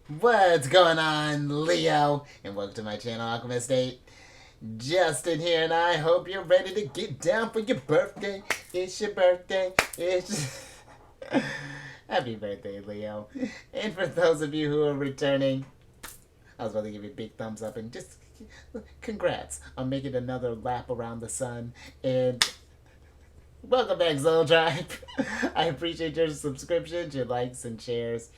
What's going on, Leo? And welcome to my channel, Alchemist. Justin here, and I hope you're ready to get down for your birthday. It's your birthday. It's happy birthday, Leo. And for those of you who are returning, I was about to give you a big thumbs up and just congrats on making another lap around the sun. And welcome back, Zol Drive. I appreciate your subscriptions, your likes, and shares.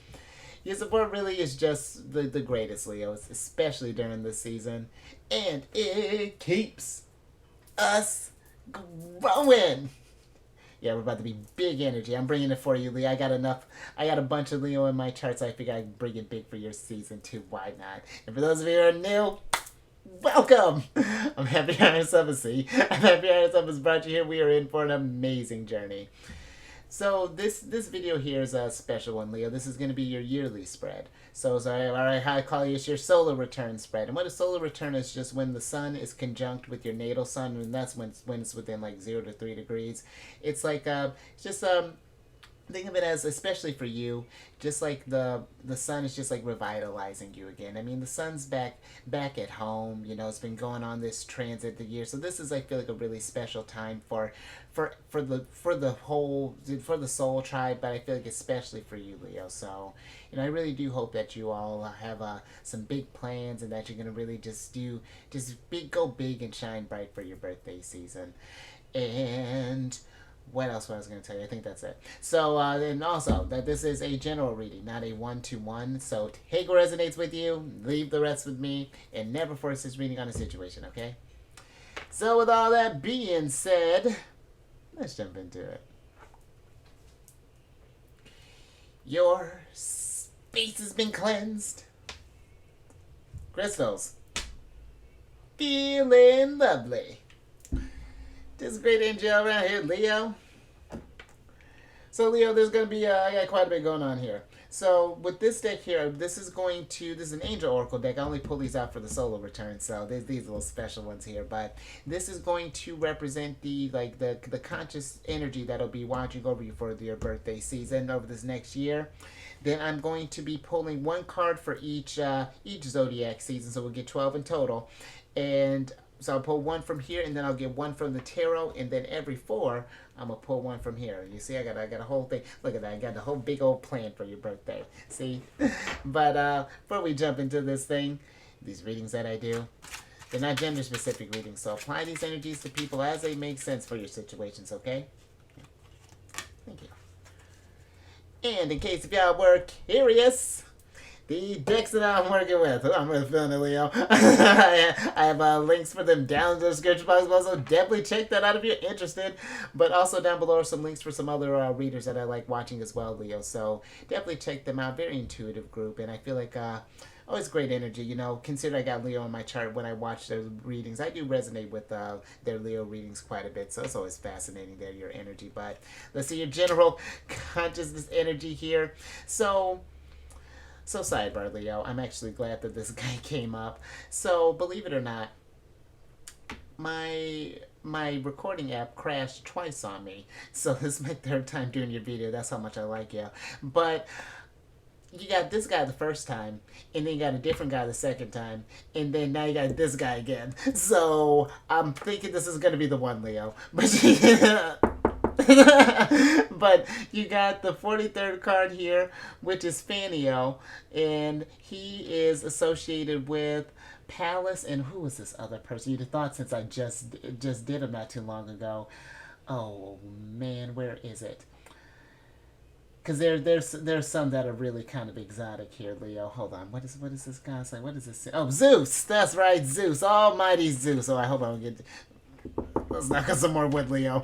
Your support really is just the greatest, Leo, especially during this season. And it keeps us growing. Yeah, we're about to be big energy. I'm bringing it for you, Leo. I got enough. I got a bunch of Leo in my charts. So I figure I can bring it big for your season too. Why not? And for those of you who are new, welcome. I'm happy Iron Sub is I'm happy Iron Sub has brought you here. We are in for an amazing journey. So this video here is a special one, Leo. This is going to be your yearly spread. So I call it your solar return spread. And what a solar return is just when the sun is conjunct with your natal sun, and that's when it's within like 0 to 3 degrees. It's like just think of it as, especially for you, just like the sun is just like revitalizing you again. I mean, the sun's back at home. You know, it's been going on this transit the year, so this is, I feel like, a really special time for the soul tribe, but I feel like especially for you, Leo. So, you know, I really do hope that you all have some big plans, and that you're gonna really go big and shine bright for your birthday season. And what else was I going to tell you? I think that's it. So, and also, that this is a general reading, not a one-to-one. So, take what resonates with you, leave the rest with me, and never force this reading on a situation, okay? So, with all that being said, let's jump into it. Your space has been cleansed. Crystals. Feeling lovely. Just great energy around here, Leo. So, Leo, there's going to be, I got quite a bit going on here. So, with this deck here, this is an Angel Oracle deck. I only pull these out for the solo return, so there's these little special ones here. But this is going to represent the conscious energy that'll be watching over you for your birthday season over this next year. Then I'm going to be pulling one card for each Zodiac season, so we'll get 12 in total. And so I'll pull one from here, and then I'll get one from the tarot, and then every 4, I'm going to pull one from here. You see, I got a whole thing. Look at that. I got the whole big old plan for your birthday. See? But before we jump into this thing, these readings that I do, they're not gender-specific readings, so apply these energies to people as they make sense for your situations, okay? Thank you. And in case if y'all were curious, the decks that I'm working with, I'm really feeling it, Leo. I have links for them down in the description box below, so definitely check that out if you're interested. But also down below are some links for some other readers that I like watching as well, Leo. So definitely check them out. Very intuitive group, and I feel like always great energy. You know, consider I got Leo on my chart when I watch their readings. I do resonate with their Leo readings quite a bit, so it's always fascinating there, your energy. But let's see your general consciousness energy here. So sidebar, Leo, I'm actually glad that this guy came up. So believe it or not, my recording app crashed twice on me. So this is my 3rd time doing your video. That's how much I like you. But you got this guy the first time, and then you got a different guy the second time, and then now you got this guy again. So I'm thinking this is gonna be the one, Leo. But but you got the 43rd card here, which is Fanio, and he is associated with Palace. And who was this other person? You'd have thought, since I just did him not too long ago. Oh man, where is it? Because there's some that are really kind of exotic here, Leo. Hold on. What is this guy say? What is this? Oh, Zeus. That's right, Zeus. Almighty Zeus. Oh, I hope I don't get. Let's knock on some more wood, Leo.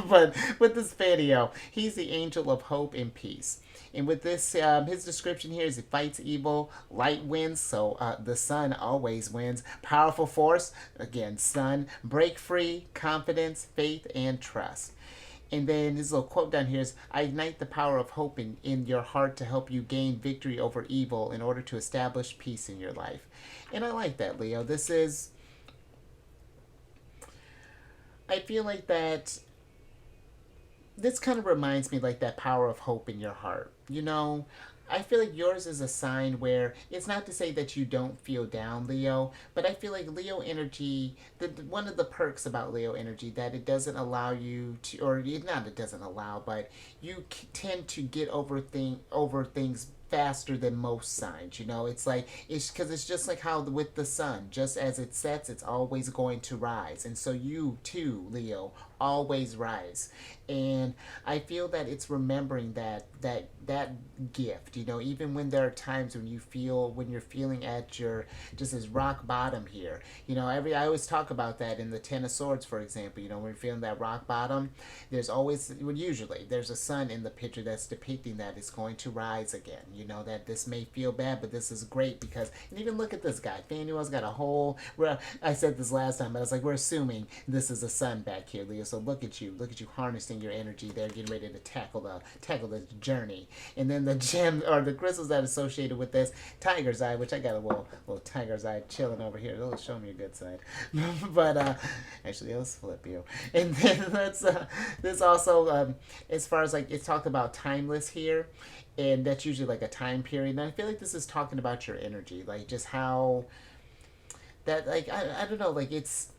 But with this video, he's the angel of hope and peace. And with this, his description here is: it fights evil, light wins, so the sun always wins. Powerful force, again, sun. Break free, confidence, faith, and trust. And then his little quote down here is: I ignite the power of hope in your heart to help you gain victory over evil in order to establish peace in your life. And I like that, Leo. I feel like that this kind of reminds me like that power of hope in your heart. You know, I feel like yours is a sign where it's not to say that you don't feel down, Leo, but I feel like Leo energy, one of the perks about Leo energy, that it doesn't allow you to, or not it doesn't allow, but you tend to get over things faster than most signs. It's like, it's because it's just like how with the sun, just as it sets, it's always going to rise, and so you too, Leo, always rise. And I feel that it's remembering that gift, even when there are times when you're feeling at your just as rock bottom here. I always talk about that in the Ten of Swords, for example. When you're feeling that rock bottom, there's always, well, usually there's a sun in the picture that's depicting that it's going to rise again. That this may feel bad, but this is great because, and even look at this guy. Fanuel's got a whole, I said this last time, but I was like, we're assuming this is a sun back here, Leo. So look at you harnessing your energy there, getting ready to tackle the journey. And then the gem or the crystals that are associated with this, tiger's eye, which I got a little tiger's eye chilling over here. It'll show me a good side. But actually, let's flip you. And then this also, as far as like it's talked about timeless here, and that's usually like a time period. And I feel like this is talking about your energy, like just how that, like, I don't know, like it's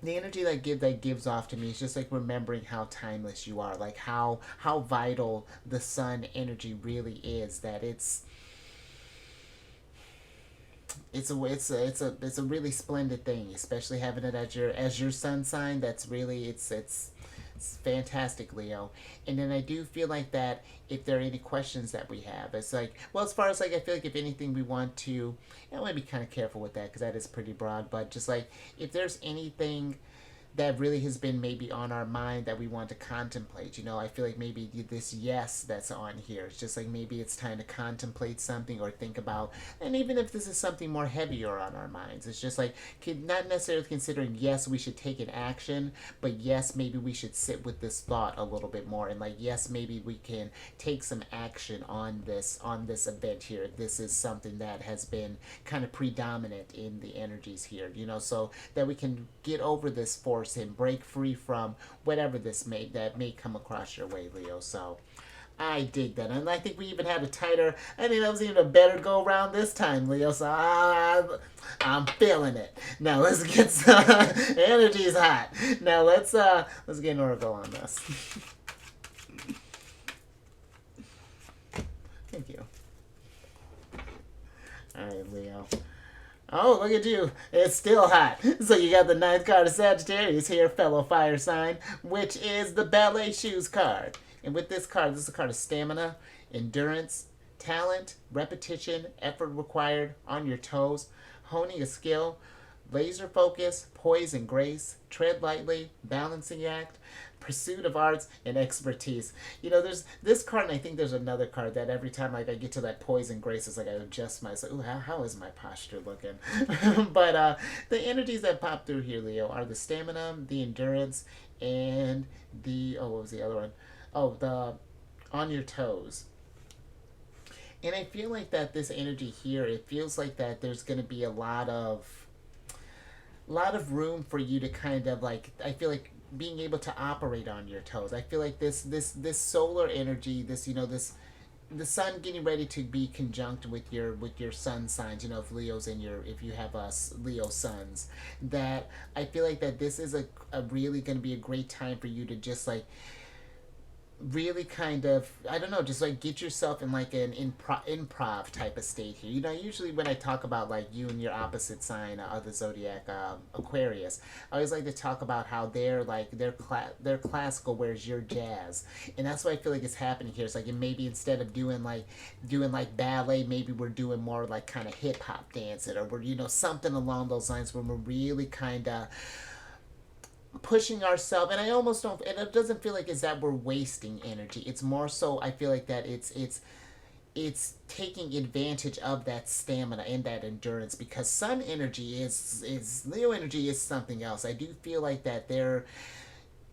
the energy that gives off to me is just like remembering how timeless you are, like how vital the sun energy really is. That it's a really splendid thing, especially having it as your sun sign. That's really it's fantastic, Leo. And then I do feel like that if there are any questions that we have, it's like, well, as far as like, I feel like if anything we want to, I want to be kind of careful with that because that is pretty broad, but just like if there's anything that really has been maybe on our mind that we want to contemplate. I feel like maybe this yes that's on here. It's just like maybe it's time to contemplate something or think about, and even if this is something more heavier on our minds, it's just like not necessarily considering yes we should take an action, but yes maybe we should sit with this thought a little bit more, and like yes maybe we can take some action on this event here. This is something that has been kind of predominant in the energies here, so that we can get over this force and break free from whatever that may come across your way, Leo. So I dig that, and I think we even had a tighter. I think that was even a better go around this time, Leo. So I'm feeling it. Now let's get some energy's hot. Now let's get an oracle on this. Thank you. All right, Leo. Oh, look at you. It's still hot. So you got the ninth card of Sagittarius here, fellow fire sign, which is the ballet shoes card. And with this card, this is a card of stamina, endurance, talent, repetition, effort required, on your toes, honing a skill, laser focus, poise and grace, tread lightly, balancing act, pursuit of arts, and expertise. There's this card, and I think there's another card that every time like I get to that poise and grace, it's like I adjust myself. Ooh, how is my posture looking? But the energies that pop through here, Leo, are the stamina, the endurance, and what was the other one? Oh, the on your toes. And I feel like that this energy here, it feels like that there's going to be a lot of room for you to kind of like, I feel like being able to operate on your toes. I feel like this solar energy, the sun getting ready to be conjunct with your sun signs. If Leo's if you have Leo suns, that I feel like that this is a really going to be a great time for you to just like really kind of, I don't know, just like get yourself in like an improv type of state here. Usually when I talk about like you and your opposite sign of the zodiac, Aquarius, I always like to talk about how they're classical, whereas you're jazz, and that's what I feel like is happening here. It's like, and maybe instead of doing like ballet, maybe we're doing more like kind of hip hop dancing, or we're something along those lines where we're really kind of pushing ourselves. And I almost don't, and it doesn't feel like it's that we're wasting energy. It's more so I feel like that it's taking advantage of that stamina and that endurance, because sun energy is Leo energy is something else. I do feel like that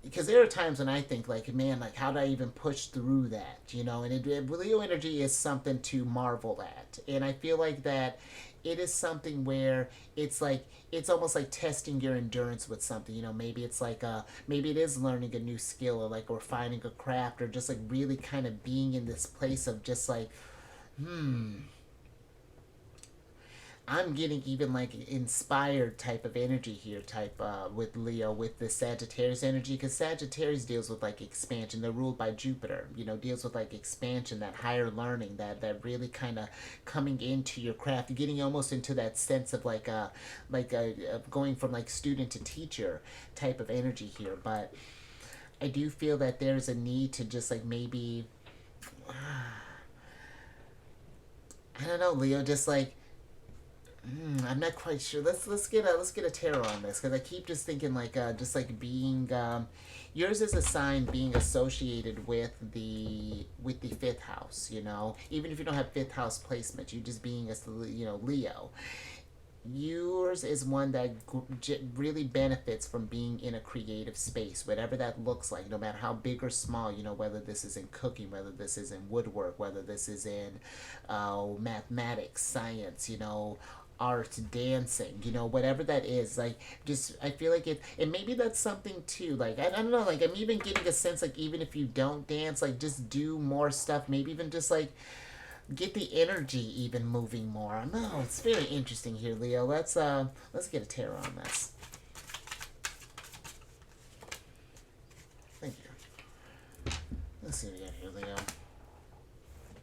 because there are times when I think like, man, like how do I even push through that, and Leo energy is something to marvel at. And I feel like that it is something where it's like, it's almost like testing your endurance with something. Maybe it's like maybe it is learning a new skill, or like, or finding a craft, or just like really kind of being in this place of just like, I'm getting even like inspired type of energy here, type with Leo with the Sagittarius energy, because Sagittarius deals with like expansion. They're ruled by Jupiter. You know, deals with like expansion, that higher learning, that really kind of coming into your craft, getting almost into that sense of going from like student to teacher type of energy here. But I do feel that there's a need to just like maybe I don't know, Leo, just like I'm not quite sure. Let's get a tarot on this, because I keep just thinking like just like being yours is a sign being associated with the fifth house. You know, even if you don't have fifth house placement, you just being Leo. Yours is one that really benefits from being in a creative space, whatever that looks like, no matter how big or small. You know, whether this is in cooking, whether this is in woodwork, whether this is in mathematics, science, art, dancing, whatever that is. Like, just I feel like and maybe that's something too. Like, I don't know. Like, I'm even getting a sense like even if you don't dance, like just do more stuff. Maybe even just like get the energy even moving more. No, it's very interesting here, Leo. Let's get a tarot on this. Thank you. Let's see what we got here, Leo.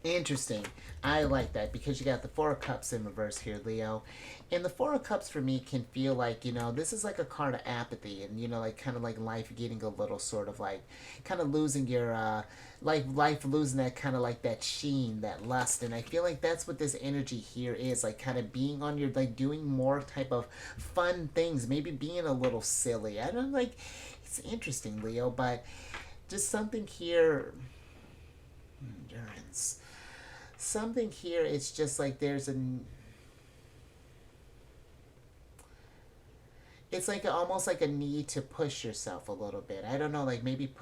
Interesting. I like that, because you got the Four of Cups in reverse here, Leo. And the Four of Cups for me can feel like, this is like a card of apathy, and, like kind of like life getting a little sort of like kind of losing your life losing that kind of like that sheen, that lust. And I feel like that's what this energy here is, like kind of being on your, like doing more type of fun things, maybe being a little silly. I don't like, it's interesting, Leo, but just something here. Endurance. Something here, it's just like there's it's like almost like a need to push yourself a little bit. I don't know, like maybe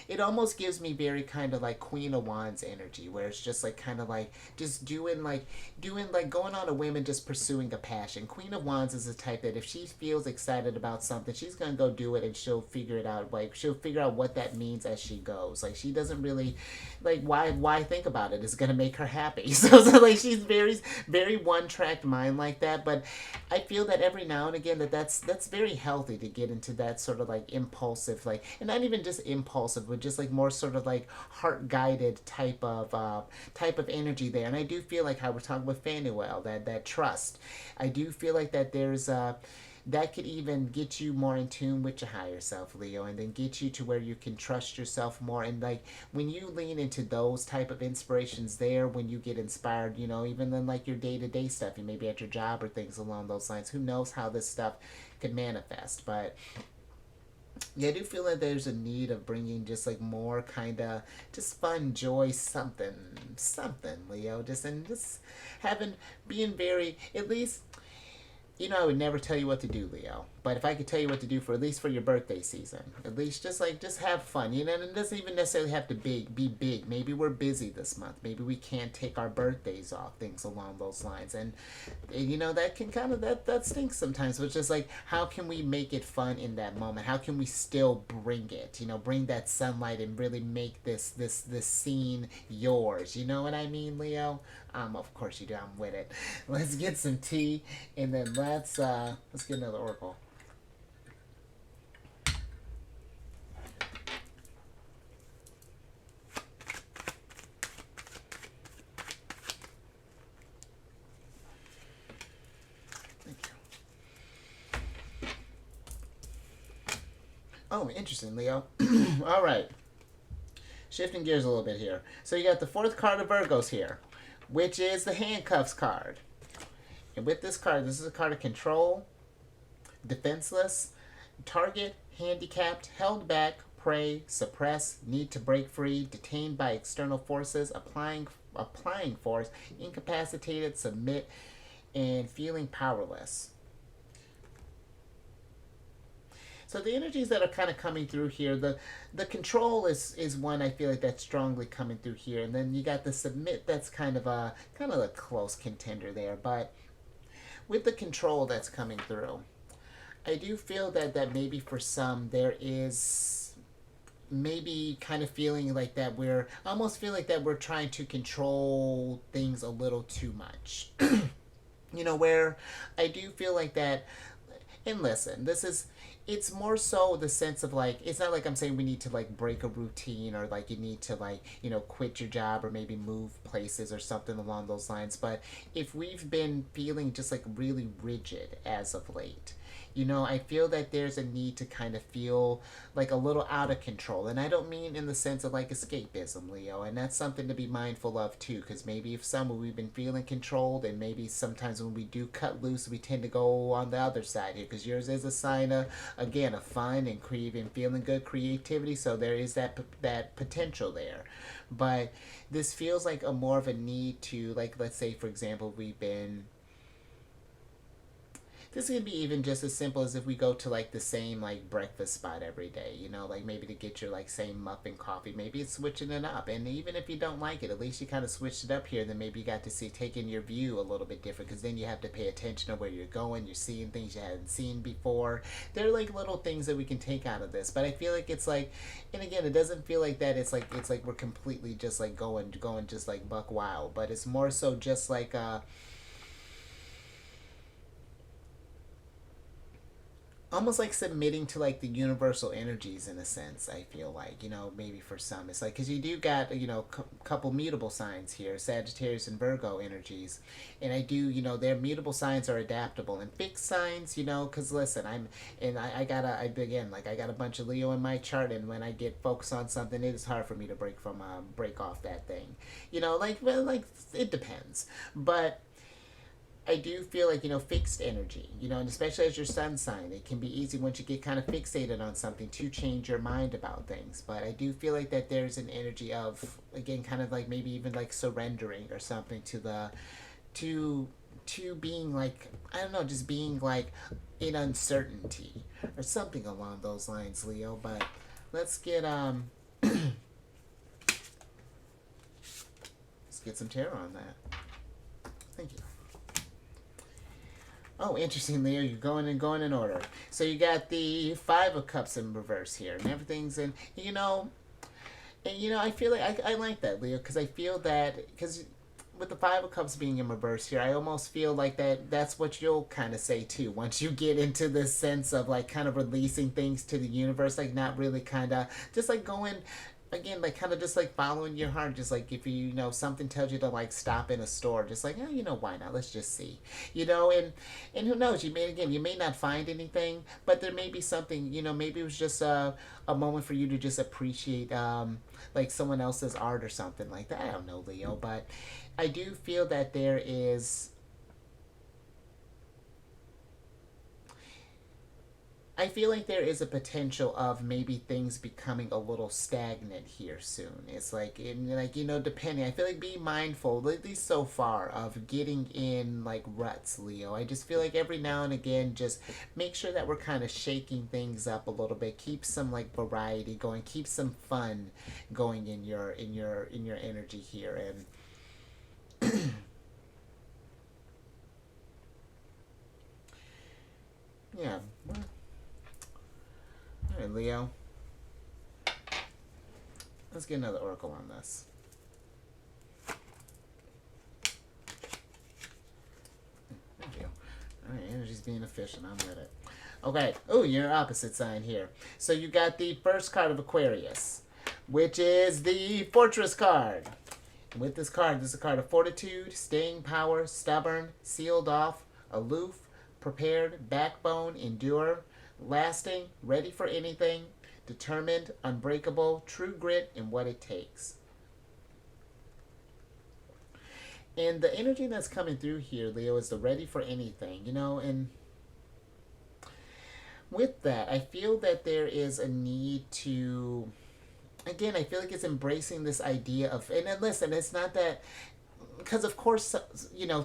it almost gives me very kind of like Queen of Wands energy, where it's just like kind of like just doing like going on a whim and just pursuing a passion. Queen of Wands is the type that if she feels excited about something, she's gonna go do it, and she'll figure it out. Like, she'll figure out what that means as she goes. Like, she doesn't really like why think about it. It's gonna make her happy. So like she's very one tracked mind like that. But I feel that every now and again that's very healthy to get into that sort of like impulsive, like, and not even just impulsive, but just like more sort of like heart guided type of energy there. And I do feel like how we're talking with Fanuel, that trust. I do feel like that there's that could even get you more in tune with your higher self, Leo, and then get you to where you can trust yourself more. And like when you lean into those type of inspirations there, when you get inspired, even then like your day-to-day stuff, you maybe at your job or things along those lines, who knows how this stuff could manifest. But yeah, I do feel like there's a need of bringing just like more kind of just fun, joy, something, Leo, just having, being very, at least, I would never tell you what to do, Leo. But if I could tell you what to do for at least for your birthday season, at least just have fun. And it doesn't even necessarily have to be big. Maybe we're busy this month. Maybe we can't take our birthdays off. Things along those lines. And that can kind of that stinks sometimes. But it's just like, how can we make it fun in that moment? How can we still bring it? Bring that sunlight and really make this scene yours. You know what I mean, Leo? Of course you do. I'm with it. Let's get some tea, and then let's get another oracle. Oh, interesting, Leo. All right. Shifting gears a little bit here. So you got the fourth card of Virgos here, which is the handcuffs card. And with this card, this is a card of control, defenseless, target, handicapped, held back, prey, suppress, need to break free, detained by external forces, applying force, incapacitated, submit, and feeling powerless. So the energies that are kind of coming through here, the control is one I feel like that's strongly coming through here, and then you got the submit that's kind of a close contender there. But with the control that's coming through, I do feel that maybe for some there is maybe kind of feeling like that we're I almost feel like that we're trying to control things a little too much. Where I do feel like that. And listen, this is it's more so the sense of like it's not like I'm saying we need to like break a routine or like you need to like quit your job or maybe move places or something along those lines. But if we've been feeling just like really rigid as of late, I feel that there's a need to kind of feel like a little out of control. And I don't mean in the sense of like escapism, Leo. And that's something to be mindful of too, because maybe if some we've been feeling controlled, and maybe sometimes when we do cut loose, we tend to go on the other side here, because yours is a sign of, again, of fun and creative, feeling good creativity. So there is that potential there. But this feels like a more of a need to, like, let's say, for example, we've been this could be even just as simple as if we go to like the same like breakfast spot every day, like maybe to get your like same muffin coffee. Maybe it's switching it up. And even if you don't like it, at least you kind of switched it up here. Then maybe you got to see, taking your view a little bit different, because then you have to pay attention to where you're going. You're seeing things you hadn't seen before. There are like little things that we can take out of this. But I feel like it's like, and again, it doesn't feel like that. It's like we're completely just like going just like buck wild. But it's more so just like almost like submitting to like the universal energies in a sense. I feel like, maybe for some it's like, because you do got couple mutable signs here, Sagittarius and Virgo energies. And I do, their mutable signs are adaptable, and fixed signs, because listen, I got a bunch of Leo in my chart, and when I get focused on something, it is hard for me to break off that thing, like it depends. But I do feel like, fixed energy, and especially as your sun sign, it can be easy once you get kind of fixated on something to change your mind about things. But I do feel like that there's an energy of, again, kind of like maybe even like surrendering or something to being like, I don't know, just being like in uncertainty or something along those lines, Leo. But let's get let's get some tarot on that. Thank you. Oh, interesting, Leo. You're going in order. So you got the Five of Cups in reverse here, and everything's in. I feel like I like that, Leo, because I feel that because with the Five of Cups being in reverse here, I almost feel like that's what you'll kind of say too. Once you get into this sense of like kind of releasing things to the universe, like not really kind of just like going again, like kind of just like following your heart. Just like if something tells you to like stop in a store, just like, why not, let's just see, and who knows, you may not find anything, but there may be something, maybe it was just a moment for you to just appreciate like someone else's art or something like that. I don't know, Leo, but I do feel that there is, I feel like there is a potential of maybe things becoming a little stagnant here soon. It's like, depending. I feel like be mindful, at least so far, of getting in like ruts, Leo. I just feel like every now and again, just make sure that we're kind of shaking things up a little bit. Keep some like variety going. Keep some fun going in your energy here. And yeah. All right, Leo. Let's get another oracle on this. Thank you. All right, energy's being efficient. I'm with it. Okay. Oh, you're opposite sign here. So you got the first card of Aquarius, which is the Fortress card. And with this card, this is a card of fortitude, staying power, stubborn, sealed off, aloof, prepared, backbone, endure, lasting, ready for anything, determined, unbreakable, true grit, and what it takes. And the energy that's coming through here, Leo, is the ready for anything, and with that, I feel that there is a need to, again, I feel like it's embracing this idea of, and then listen, it's not that, because of course,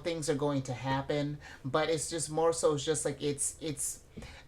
things are going to happen, but it's just more so, it's just like, it's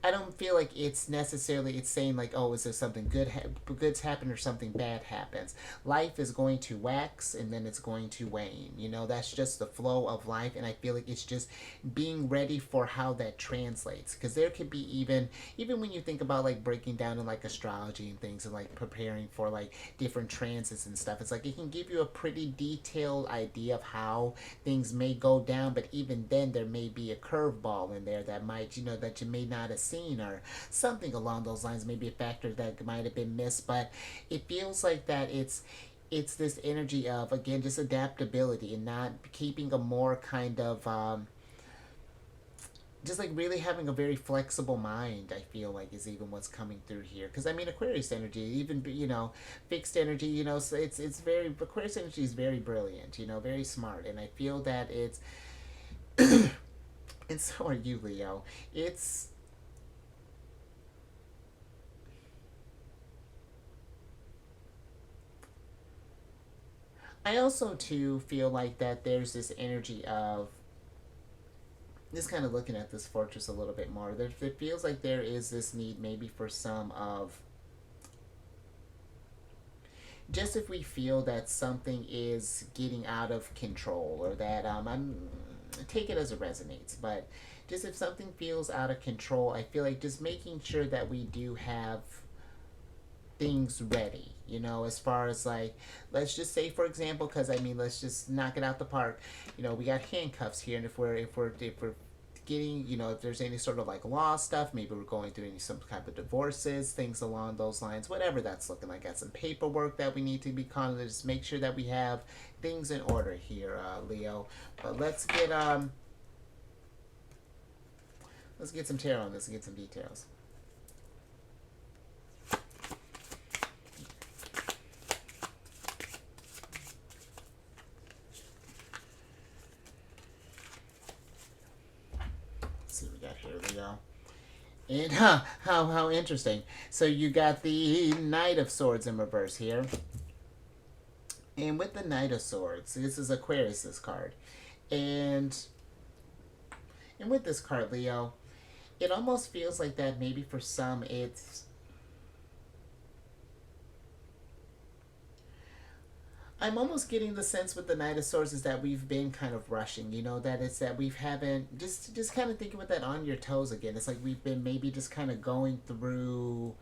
I don't feel like it's necessarily it's saying like, oh, is there something good's happened or something bad happens. Life is going to wax and then it's going to wane. You know, that's just the flow of life, and I feel like it's just being ready for how that translates. Because there could be even when you think about like breaking down in like astrology and things and like preparing for like different transits and stuff, it's like it can give you a pretty detailed idea of how things may go down, but even then there may be a curveball in there that might, that you may not have seen, or something along those lines, maybe a factor that might have been missed. But it feels like that it's this energy of, again, just adaptability and not keeping a more kind of just like really having a very flexible mind. I feel like is even what's coming through here, because I mean Aquarius energy, even fixed energy, so it's very, Aquarius energy is very brilliant, very smart, and I feel that it's and so are you, Leo. It's I also too feel like that there's this energy of just kind of looking at this fortress a little bit more. It feels like there is this need maybe for some of, just if we feel that something is getting out of control, or that I'm take it as it resonates, but just if something feels out of control, I feel like just making sure that we do have things ready, as far as like, let's just say, for example, because I mean, let's just knock it out the park. We got handcuffs here, and if we're getting, if there's any sort of like law stuff, maybe we're going through any some kind of divorces, things along those lines, whatever that's looking like. Got some paperwork that we need to be constantly, just make sure that we have things in order here, Leo. But let's get some tarot on this and get some details. Let's see what we got here, Leo. And how interesting. So you got the Knight of Swords in reverse here. And with the Knight of Swords, this is Aquarius's card. And with this card, Leo, it almost feels like that maybe for some it's, I'm almost getting the sense with the Knight of Swords is that we've been kind of rushing, that it's that we haven't, just kind of thinking with that on your toes again. It's like we've been maybe just kind of going through,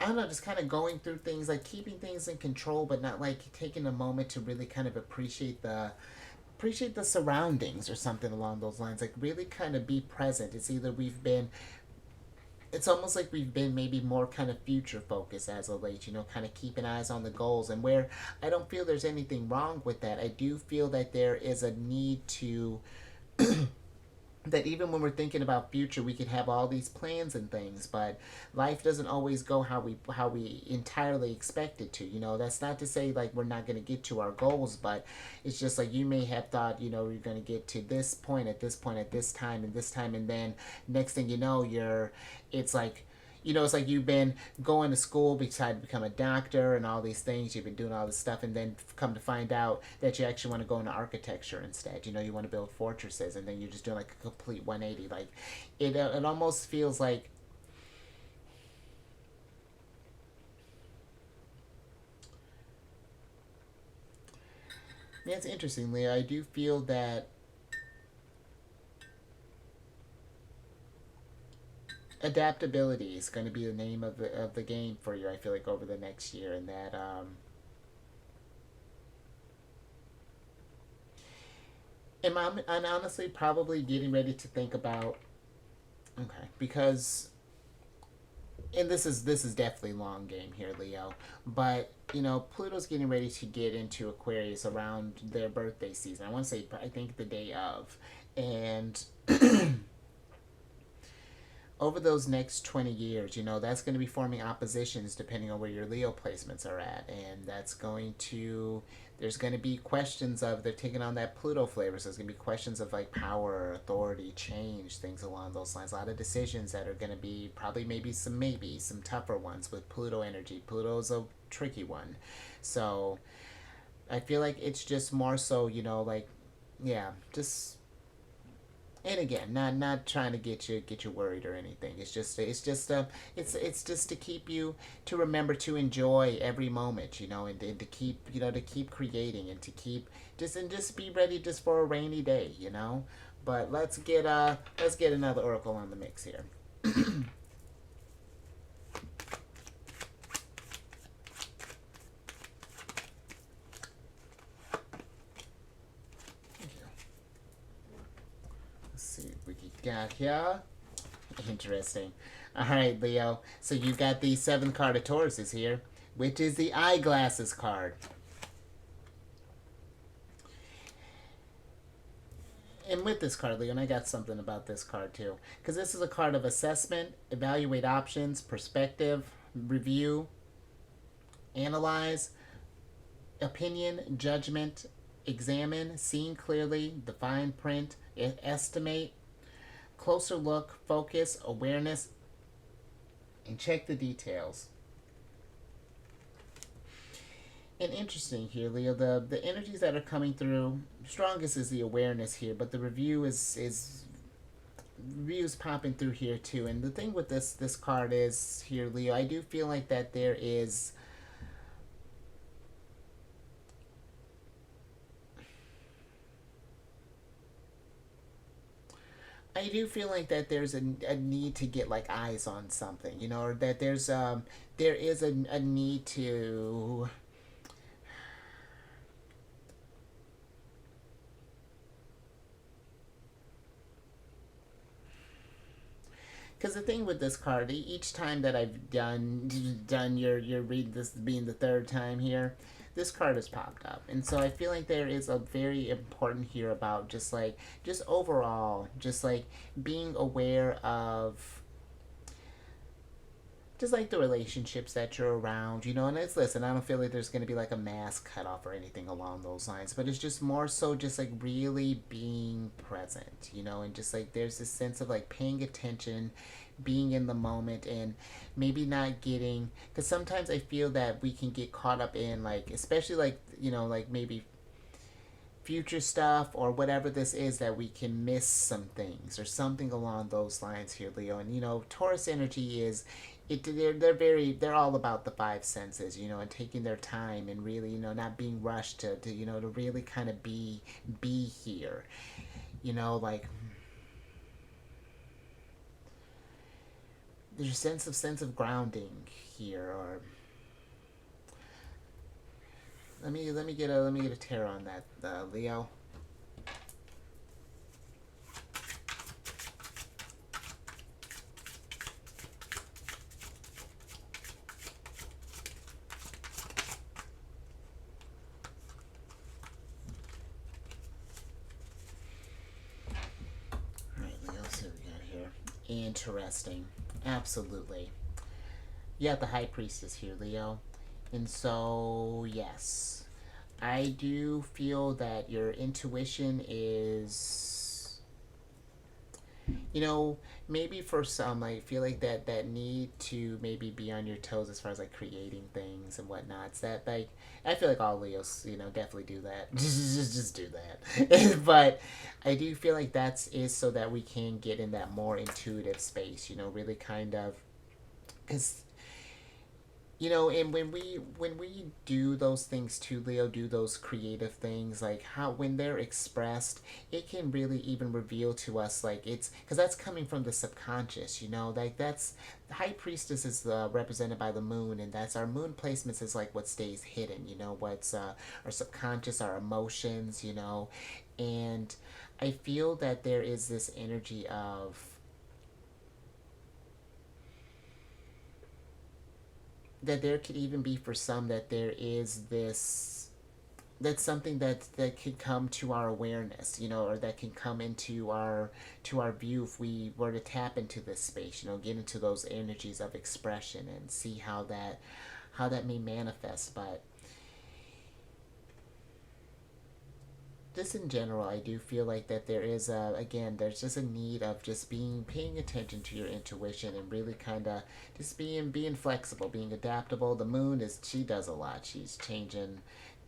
I don't know, just kind of going through things, like keeping things in control, but not like taking a moment to really kind of appreciate the surroundings or something along those lines. Like really kind of be present. It's either it's almost like we've been maybe more kind of future focused as of late, kind of keeping eyes on the goals. And where I don't feel there's anything wrong with that, I do feel that there is a need to that even when we're thinking about future, we could have all these plans and things, but life doesn't always go how we entirely expect it to. That's not to say like we're not going to get to our goals, but it's just like you may have thought, you're going to get to this point at this point at this time and this time, and then next thing you know, it's like, it's like you've been going to school, decided to become a doctor and all these things. You've been doing all this stuff, and then come to find out that you actually want to go into architecture instead. You want to build fortresses, and then you're just doing like a complete 180. Like, it almost feels like, yeah, it's interesting, Leah. I do feel that adaptability is going to be the name of the game for you. I feel like over the next year, and that I'm honestly probably getting ready to think about, okay, because, and this is definitely long game here, Leo, but Pluto's getting ready to get into Aquarius around their birthday season. I want to say, I think the day of, and over those next 20 years, that's going to be forming oppositions depending on where your Leo placements are at. And there's going to be questions of, they're taking on that Pluto flavor. So there's going to be questions of like power, authority, change, things along those lines. A lot of decisions that are going to be probably maybe some tougher ones with Pluto energy. Pluto's a tricky one. So I feel like it's just more so, like, yeah, just And again, not trying to get you worried or anything. It's just to keep you, to remember to enjoy every moment, and to keep, to keep creating, and to keep just be ready just for a rainy day. But let's get another oracle on the mix here. Let's see what we got here. Interesting. All right, Leo. So you got the seventh card of Tauruses here, which is the eyeglasses card. And with this card, Leo, and I got something about this card too, because this is a card of assessment, evaluate options, perspective, review, analyze, opinion, judgment, examine, seeing clearly, define print, estimate, closer look, focus, awareness, and check the details. And interesting here, Leo, the energies that are coming through, strongest is the awareness here, but the reviews popping through here too. And the thing with this card is here, Leo, I do feel like that there is, I do feel like that there's a need to get like eyes on something, or that there is a need to, because the thing with this card, each time that I've done your read, this being the third time here, this card has popped up, and so I feel like there is a very important here about just overall, just like being aware of just like the relationships that you're around, and it's, listen, I don't feel like there's going to be like a mass cutoff or anything along those lines, but it's just more so just like really being present, and just like there's this sense of like paying attention, being in the moment, and maybe not getting, because sometimes I feel that we can get caught up in like, especially like, like maybe future stuff or whatever this is, that we can miss some things or something along those lines here, Leo. And Taurus energy is, they're all about the five senses, and taking their time and really, not being rushed to really kind of be here, like there's a sense of grounding here. Or let me get a tear on that, Leo. All right, Leo. See what we got here. Interesting. Absolutely. You got the High Priestess here, Leo. And so, yes, I do feel that your intuition is, maybe for some, I feel like that need to maybe be on your toes as far as like creating things and whatnot. It's that, like, I feel like all Leos, definitely do that. just do that. But I do feel like that's is so that we can get in that more intuitive space. Really kind of, because and when we do those things too, Leo, do those creative things, like how when they're expressed, it can really even reveal to us, like, it's because that's coming from the subconscious, like that's the High Priestess is represented by the moon, and that's our moon placements is like what stays hidden, what's our subconscious, our emotions, and I feel that there is this energy of that there could even be for some that there is this, that's something that could come to our awareness, or that can come into our view if we were to tap into this space, get into those energies of expression and see how that may manifest. But just in general, I do feel like that there is again, there's just a need of just paying attention to your intuition and really kind of just being flexible, being adaptable. The moon she does a lot. She's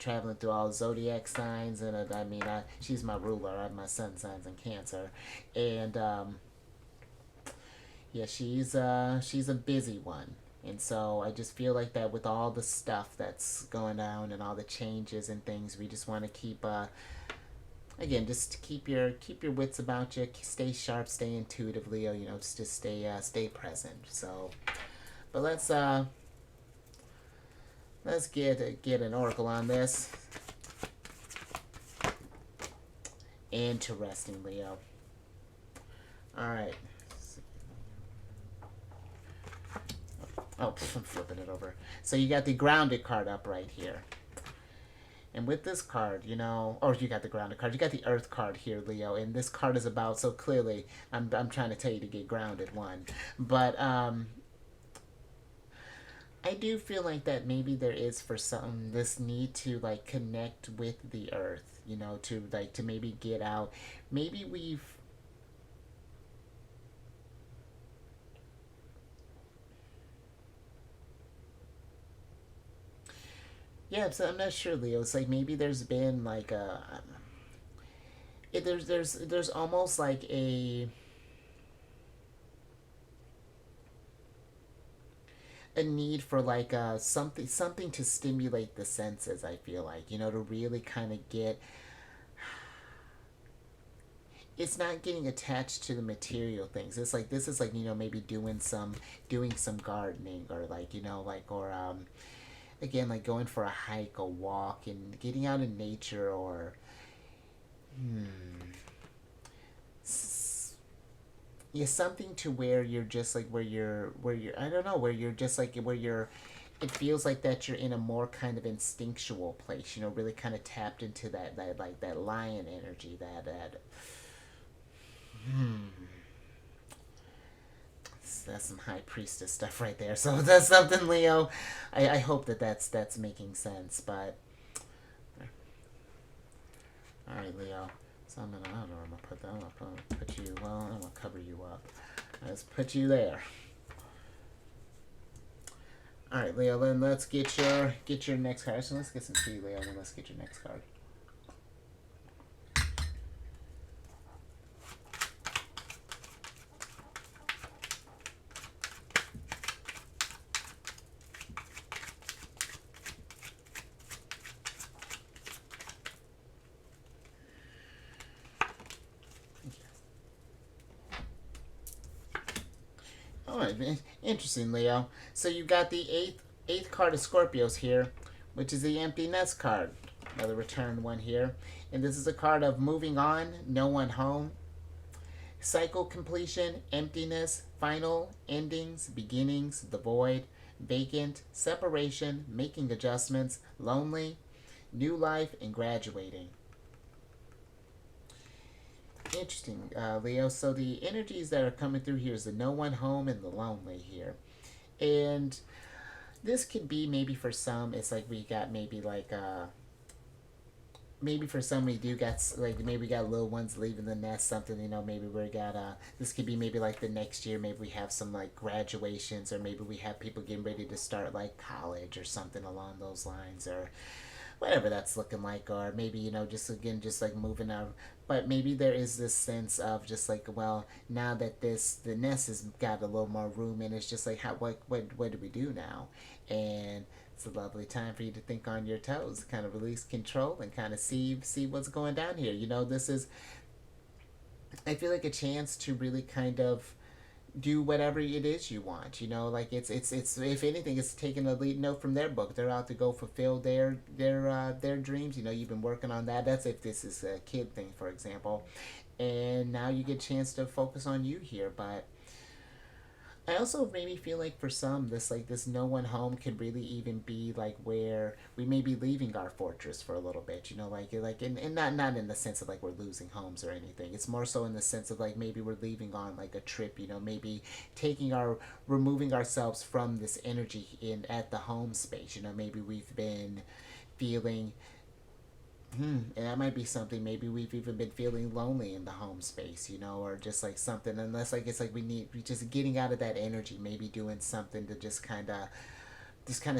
traveling through all the zodiac signs, and I mean, she's my ruler. I have my sun signs in Cancer, and yeah, she's a busy one. And so I just feel like that with all the stuff that's going on and all the changes and things, we just want to keep again, just keep your wits about you, stay sharp, stay intuitive, Leo. You know, just stay present. So, but let's get an oracle on this. Interesting, Leo. All right. Oh, I'm flipping it over. So you got the grounded card up right here. And with this card, you know, or you got the grounded card, you got the earth card here, Leo, and this card is about, so clearly, I'm trying to tell you to get grounded, one. But, I do feel like that maybe there is for some this need to like connect with the earth, you know, to maybe get out. Maybe we've yeah, so I'm not sure, Leo. It's like maybe there's been like there's almost like a need for like something to stimulate the senses. I feel like, you know, to really kind of get, it's not getting attached to the material things. It's like this is like, you know, maybe doing some gardening, or like, you know, like, or again, like going for a hike, a walk, and getting out in nature, or yeah, something to where you're just like where you're I don't know, where you're just like where you're, it feels like that you're in a more kind of instinctual place, you know, really kind of tapped into that like that lion energy, that that's some high priestess stuff right there. So that's something, Leo. I hope that's making sense. But all right, Leo. So I don't know where I'm gonna put that. I'm gonna put you. Well, I'm gonna cover you up. Let's put you there. All right, Leo. Then let's get your next card. So let's get some tea, Leo. Then let's get your next card. All right, interesting, Leo. So you got the eighth card of Scorpios here, which is the Empty Nest card. Another return one here, and this is a card of moving on, no one home, cycle completion, emptiness, final endings, beginnings, the void, vacant, separation, making adjustments, lonely, new life, and graduating. Interesting, Leo. So the energies that are coming through here is the no one home and the lonely here. And this could be maybe for some, it's like we got maybe like maybe for some we do got like maybe we got little ones leaving the nest, something, you know, maybe we got this could be maybe like the next year, maybe we have some like graduations, or maybe we have people getting ready to start like college or something along those lines, or whatever that's looking like, or maybe, you know, just again just like moving out. But maybe there is this sense of just like, well, now that the nest has got a little more room, and it's just like, how what do we do now? And it's a lovely time for you to think on your toes, kind of release control, and kind of see what's going down here. You know, this is, I feel like, a chance to really kind of do whatever it is you want. You know, like it's if anything, it's taking a lead note from their book. They're out to go fulfill their dreams. You know, you've been working on that. That's if this is a kid thing, for example, and now you get a chance to focus on you here. But I also maybe feel like for some, this no one home could really even be like where we may be leaving our fortress for a little bit, you know, like and not in the sense of like we're losing homes or anything. It's more so in the sense of like maybe we're leaving on like a trip, you know, maybe removing ourselves from this energy in at the home space. You know, maybe we've been feeling, and that might be something. Maybe we've even been feeling lonely in the home space, you know, or just like something. Unless like it's like we just getting out of that energy. Maybe doing something to just kind of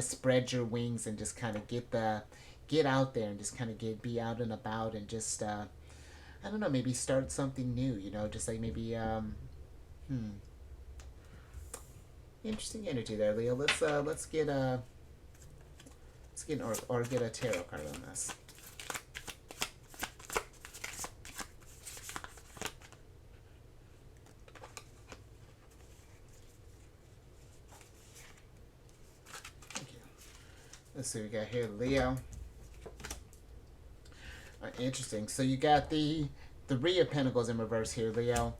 spread your wings and just kind of get out there and just kind of be out and about and just I don't know, maybe start something new, you know, just like maybe interesting energy there, Leo. Let's get an or get a tarot card on this. Thank you. Let's see what we got here, Leo. Interesting. So you got the Three of Pentacles in reverse here, Leo.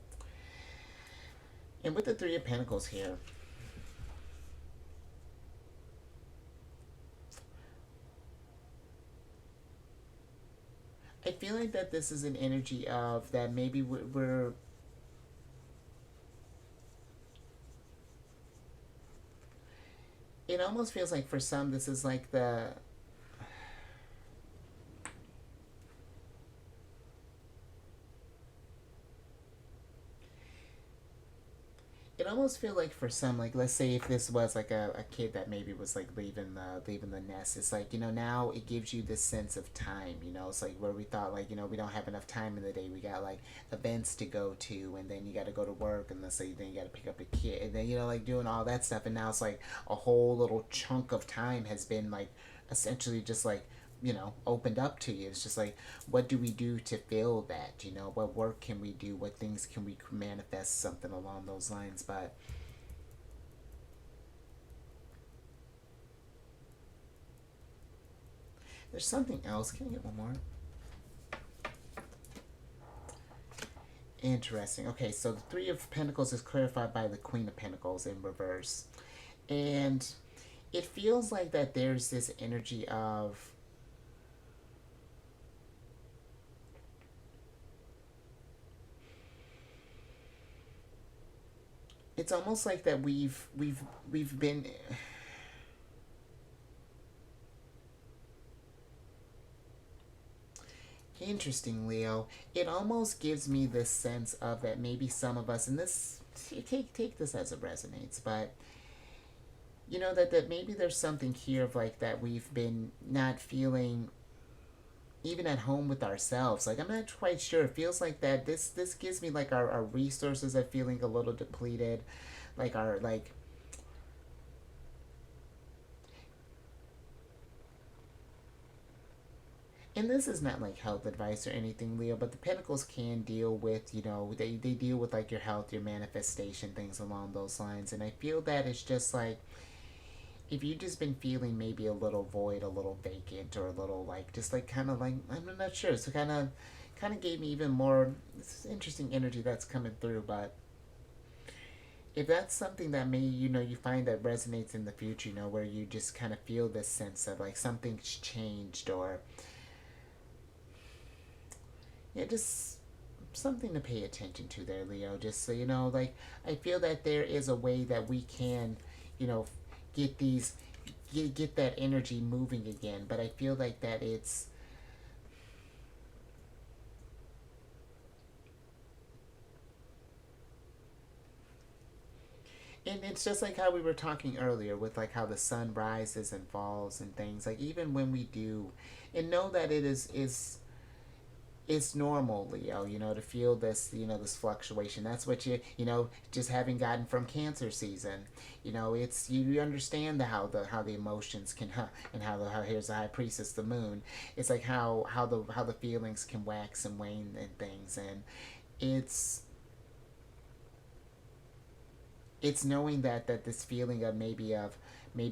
And with the Three of Pentacles here, I feel like that this is an energy of that maybe we're it almost feels like for some this is like the it almost feel like for some, like let's say if this was like a kid that maybe was like leaving the nest, it's like, you know, now it gives you this sense of time, you know. It's like where we thought like, you know, we don't have enough time in the day, we got like events to go to, and then you got to go to work, and let's say then you got to pick up a kid, and then, you know, like doing all that stuff, and now it's like a whole little chunk of time has been like essentially just like, you know, opened up to you. It's just like, what do we do to fill that? You know, what work can we do? What things can we manifest? Something along those lines. But there's something else. Can I get one more? Interesting. Okay, so the Three of Pentacles is clarified by the Queen of Pentacles in reverse. And it feels like that there's this energy of it's almost like that we've been interesting, Leo. It almost gives me this sense of that maybe some of us, and this take this as it resonates, but you know that maybe there's something here of like that we've been not feeling even at home with ourselves. Like I'm not quite sure. It feels like that this gives me like our resources are feeling a little depleted, like our like and this is not like health advice or anything, Leo, but the pentacles can deal with, you know, they deal with like your health, your manifestation, things along those lines. And I feel that it's just like if you've just been feeling maybe a little void, a little vacant, or a little like just like kind of like I'm not sure. So kind of gave me even more this interesting energy that's coming through. But if that's something that may, you know, you find that resonates in the future, you know, where you just kind of feel this sense of like something's changed, or yeah, just something to pay attention to there, Leo. Just so you know, like I feel that there is a way that we can, you know, get these get that energy moving again. But I feel like that it's and it's just like how we were talking earlier with like how the sun rises and falls and things. Like even when we do, and know that it is it's normal, Leo, you know, to feel this, you know, this fluctuation. That's what you know, just having gotten from Cancer season, you know, it's you understand how the emotions can, and how here's the High Priestess, the Moon. It's like how the feelings can wax and wane and things, and it's it's knowing that this feeling of maybe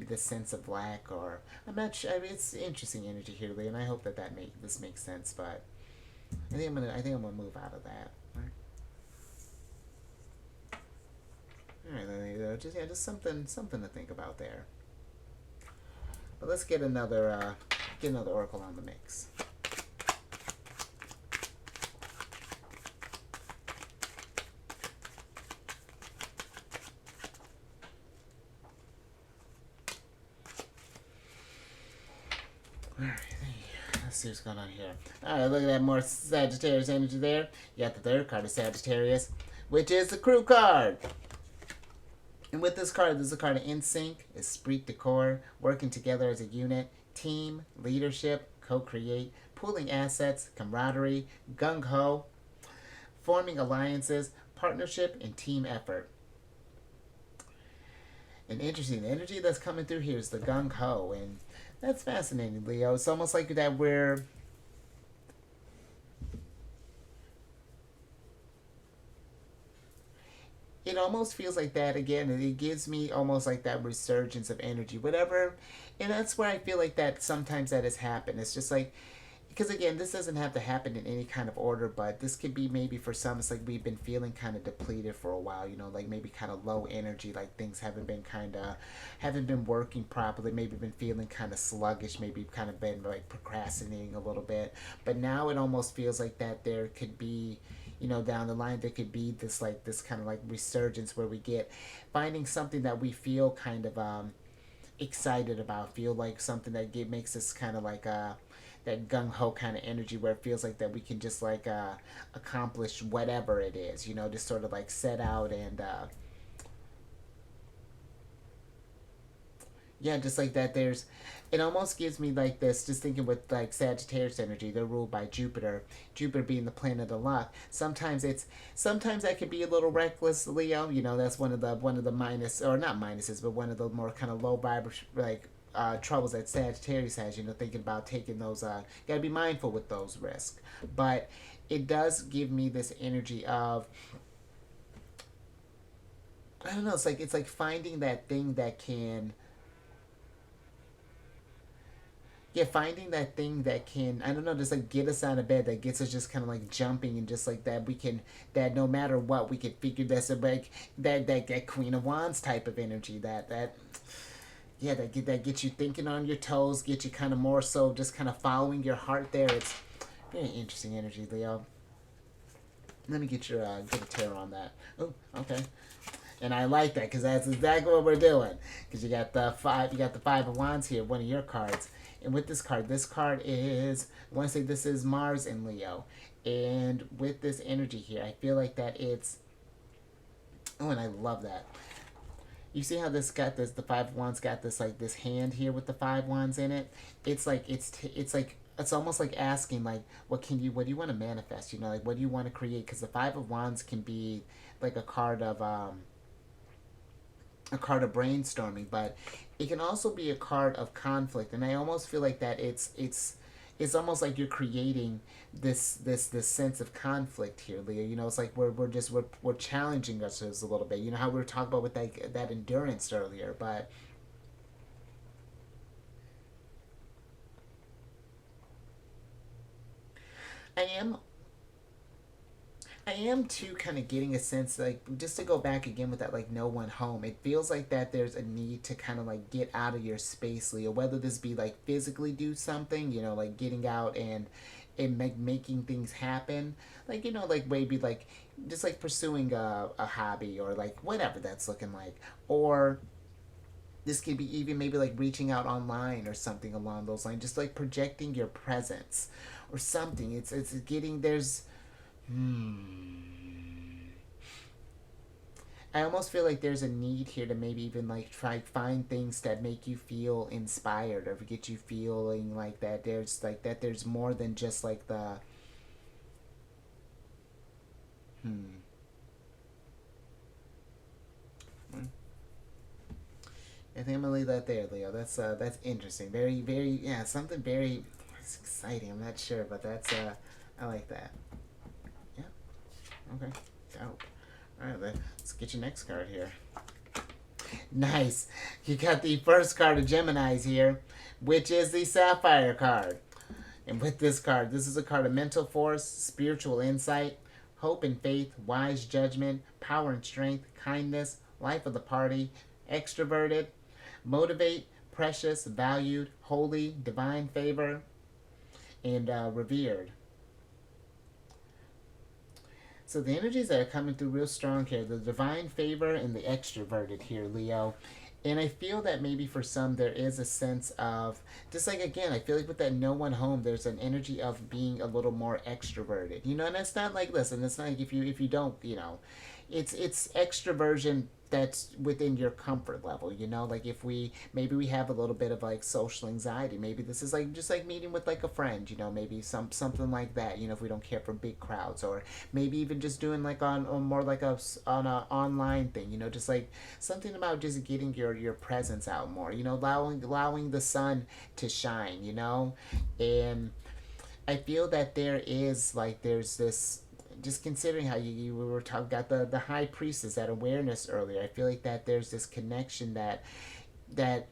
the sense of lack, or I'm not sure. I mean, it's interesting energy here, Leo, and I hope that this makes sense, but. I think I'm gonna move out of that. All right, just yeah, just something to think about there. But let's get another oracle on the mix. All right. Let's see what's going on here. Alright, look at that, more Sagittarius energy there. You got the third card of Sagittarius, which is the Crew card. And with this card is a card of in sync, esprit de corps, working together as a unit, team, leadership, co-create, pooling assets, camaraderie, gung-ho, forming alliances, partnership, and team effort. And interesting, the energy that's coming through here is the gung-ho, and that's fascinating, Leo. It's almost like that we're it almost feels like that again, and it gives me almost like that resurgence of energy, whatever. And that's where I feel like that sometimes that has happened. It's just like, because again, this doesn't have to happen in any kind of order, but this could be maybe for some, it's like we've been feeling kind of depleted for a while, like maybe kind of low energy, like things haven't been working properly, maybe been feeling kind of sluggish, maybe kind of been like procrastinating a little bit. But now it almost feels like that there could be, down the line, there could be this kind of like resurgence where we get finding something that we feel kind of excited about, feel like something that makes us kind of like that gung ho kind of energy where it feels like that we can just like accomplish whatever it is, just sort of like set out and yeah, just like that. It almost gives me like this, just thinking with like Sagittarius energy, they're ruled by Jupiter, Jupiter being the planet of luck. Sometimes that can be a little reckless, Leo. That's one of the minus, or not minuses, but one of the more kind of low vibration, like troubles that Sagittarius has, thinking about taking those, gotta be mindful with those risks. But it does give me this energy of, I don't know, it's like finding that thing that can, yeah, finding that thing that can, I don't know, just like get us out of bed, that gets us just kind of like jumping, and just like that we can, that no matter what, we can figure this out, like that Queen of Wands type of energy, that yeah, that gets you thinking on your toes, get you kind of more so just kind of following your heart there. It's very interesting energy, Leo. Let me get a tarot on that. Oh, okay. And I like that because that's exactly what we're doing. Because you got the Five of Wands here, one of your cards. And with this card is, I want to say this is Mars and Leo. And with this energy here, I feel like that it's, oh, and I love that. You see how the Five of Wands got this, like this hand here with the Five Wands in it? It's like, it's almost like asking, like, what do you want to manifest? Like, what do you want to create? Because the Five of Wands can be like a card of brainstorming, but it can also be a card of conflict. And I almost feel like that it's almost like you're creating this sense of conflict here, Leo. It's like we're challenging ourselves a little bit. How we were talking about with that endurance earlier, but I am I am too kind of getting a sense, like, just to go back again with that, like, no one home. It feels like that there's a need to kind of like get out of your space, Leo. Whether this be like physically do something, like getting out and making things happen, like, like maybe like just like pursuing a hobby, or like whatever that's looking like, or this could be even maybe like reaching out online or something along those lines, just like projecting your presence or something. It's getting there's I almost feel like there's a need here to maybe even like try find things that make you feel inspired, or get you feeling like that there's more than just like the hmm. I think I'm gonna leave that there, Leo. That's interesting. Very, very, yeah, something very, it's exciting. I'm not sure, but that's I like that. Yeah. Okay. Dope. All right, let's get your next card here. Nice. You got the first card of Gemini's here, which is the Sapphire card. And with this card, this is a card of mental force, spiritual insight, hope and faith, wise judgment, power and strength, kindness, life of the party, extroverted, motivate, precious, valued, holy, divine favor, and revered. So the energies that are coming through real strong here, the divine favor and the extroverted here, Leo. And I feel that maybe for some there is a sense of, just like again, I feel like with that no one home, there's an energy of being a little more extroverted. And it's not like, listen, it's not like if you don't, it's extroversion that's within your comfort level, you know, like if we maybe we have a little bit of like social anxiety, maybe this is like just like meeting with like a friend, you know, maybe something like that, you know, if we don't care for big crowds, or maybe even just doing like on more like on a online thing, you know, just like something about just getting your presence out more, you know, allowing the sun to shine, you know. And I feel that there's this, just considering how you were talking about the high priestess, that awareness earlier. I feel like that there's this connection that that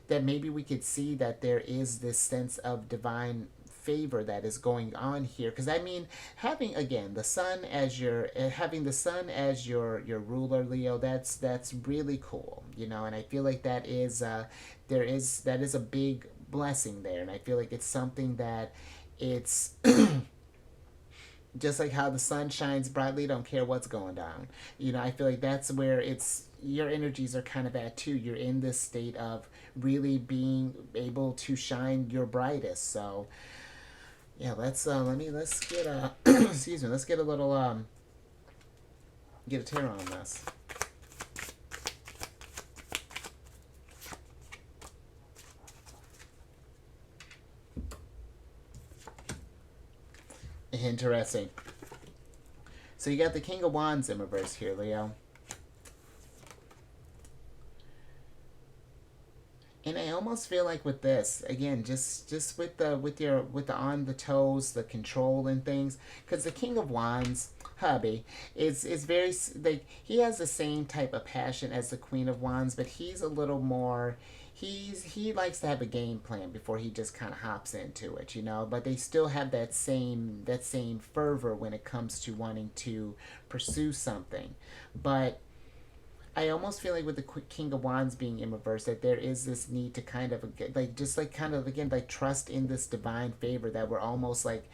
maybe we could see that there is this sense of divine favor that is going on here, because I mean, having again the sun as your having the sun as your ruler, Leo, that's really cool, you know. And I feel like that is that is a big blessing there. And I feel like it's something that it's just like how the sun shines brightly, don't care what's going down, you know. I feel like that's where it's your energies are kind of at too. You're in this state of really being able to shine your brightest. So yeah, let's get a excuse me, let's get a little get a tarot on this. Interesting. So you got the King of Wands in reverse here, Leo. And I almost feel like with this, again, just with the on the toes, the control and things, because the King of Wands, hubby, is very like he has the same type of passion as the Queen of Wands, but he's a little more. He likes to have a game plan before he just kind of hops into it, you know. But they still have that same fervor when it comes to wanting to pursue something, but I almost feel like with the King of Wands being in reverse, that there is this need to kind of like just like kind of again like trust in this divine favor, that we're almost like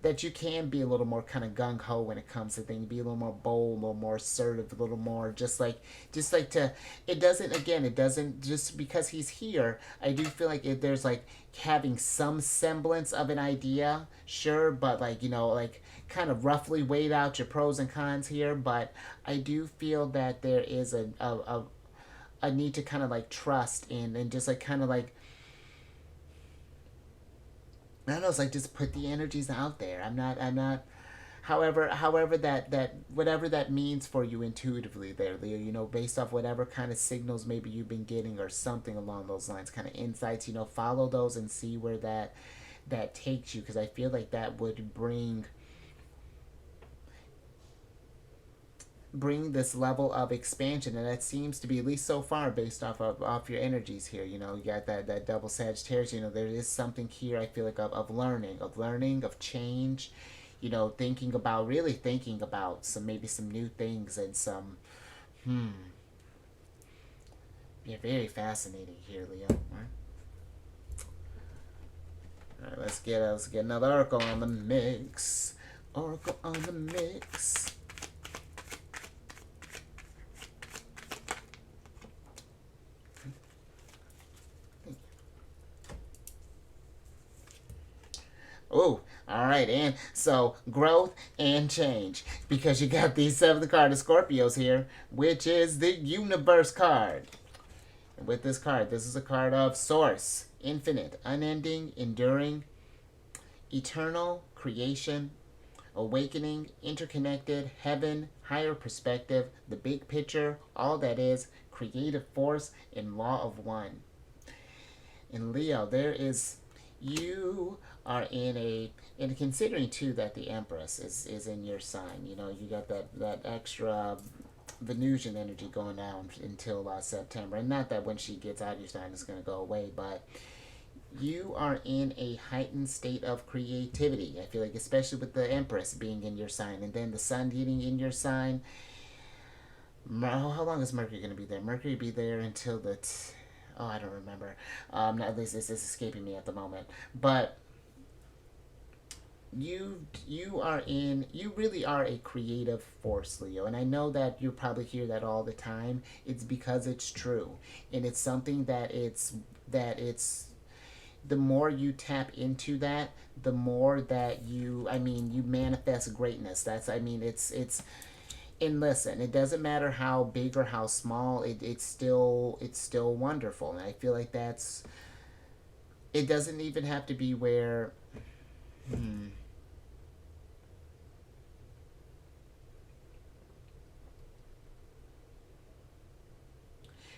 that you can be a little more kind of gung ho when it comes to things, be a little more bold, a little more assertive, a little more just like to. It doesn't, again, it doesn't just because he's here. I do feel like there's like having some semblance of an idea, sure, but like, you know, like kind of roughly weighed out your pros and cons here. But I do feel that there is a need to kind of like trust in and just like kind of like I don't know. It's like just put the energies out there. I'm not. However that whatever that means for you intuitively there, Leo. You know, based off whatever kind of signals maybe you've been getting or something along those lines, kind of insights. You know, follow those and see where that takes you. Because I feel like that would bring this level of expansion, and that seems to be, at least so far, based off your energies here. You know, you got that double Sagittarius. You know, there is something here, I feel like, of learning, of change, you know, thinking about some, maybe some new things, and some yeah, very fascinating here, Leo. All right, let's get another oracle on the mix. Oracle on the mix. Oh, all right, and so growth and change, because you got the seventh card of Scorpios here, which is the Universe card. And with this card, this is a card of source, infinite, unending, enduring, eternal, creation, awakening, interconnected, heaven, higher perspective, the big picture, all that is, creative force, and law of one. In Leo, there is, you are in a, and considering too that the Empress is in your sign, you know, you got that extra Venusian energy going down until September. And not that when she gets out of your sign it's going to go away, but you are in a heightened state of creativity. I feel like, especially with the Empress being in your sign, and then the Sun getting in your sign. How long is Mercury going to be there? Mercury be there until oh, I don't remember. At least this is escaping me at the moment. But you really are a creative force, Leo. And I know that you probably hear that all the time. It's because it's true. And it's something that it's the more you tap into that, the more that you manifest greatness. That's, I mean, it's And listen, it doesn't matter how big or how small, it's still wonderful. And I feel like that's, it doesn't even have to be where, hmm,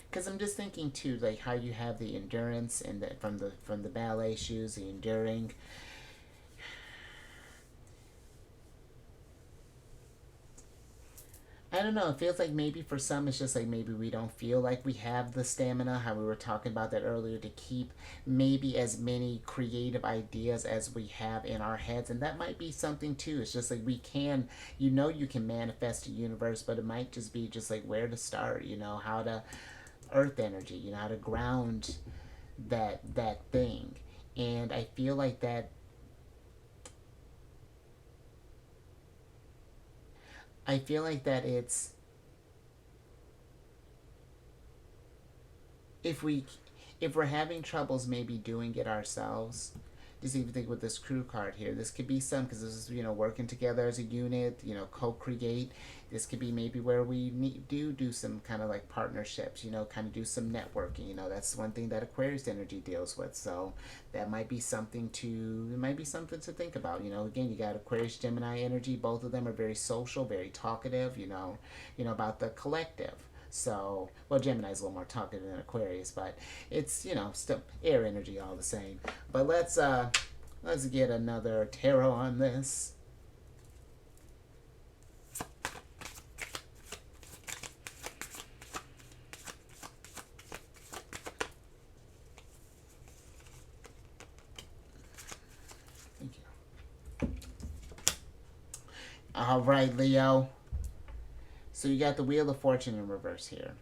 because I'm just thinking too, like how you have the endurance and from the ballet shoes, the enduring. I don't know. It feels like maybe for some, it's just like maybe we don't feel like we have the stamina, how we were talking about that earlier, to keep maybe as many creative ideas as we have in our heads. And that might be something too. It's just like we can, you can manifest a universe, but it might just be just like where to start, how to earth energy, how to ground that thing. And I feel like that, it's, if we if we're having troubles maybe doing it ourselves, just even think with this crew card here, this could be some, because this is, working together as a unit, co-create. This could be maybe where we do some kind of like partnerships, kind of do some networking. That's one thing that Aquarius energy deals with. So that might be something to it might be something to think about. Again, you got Aquarius, Gemini energy. Both of them are very social, very talkative. About the collective. So, well, Gemini's a little more talkative than Aquarius, but it's, still air energy all the same. But let's get another tarot on this. Thank you. All right, Leo. So you got the Wheel of Fortune in reverse here.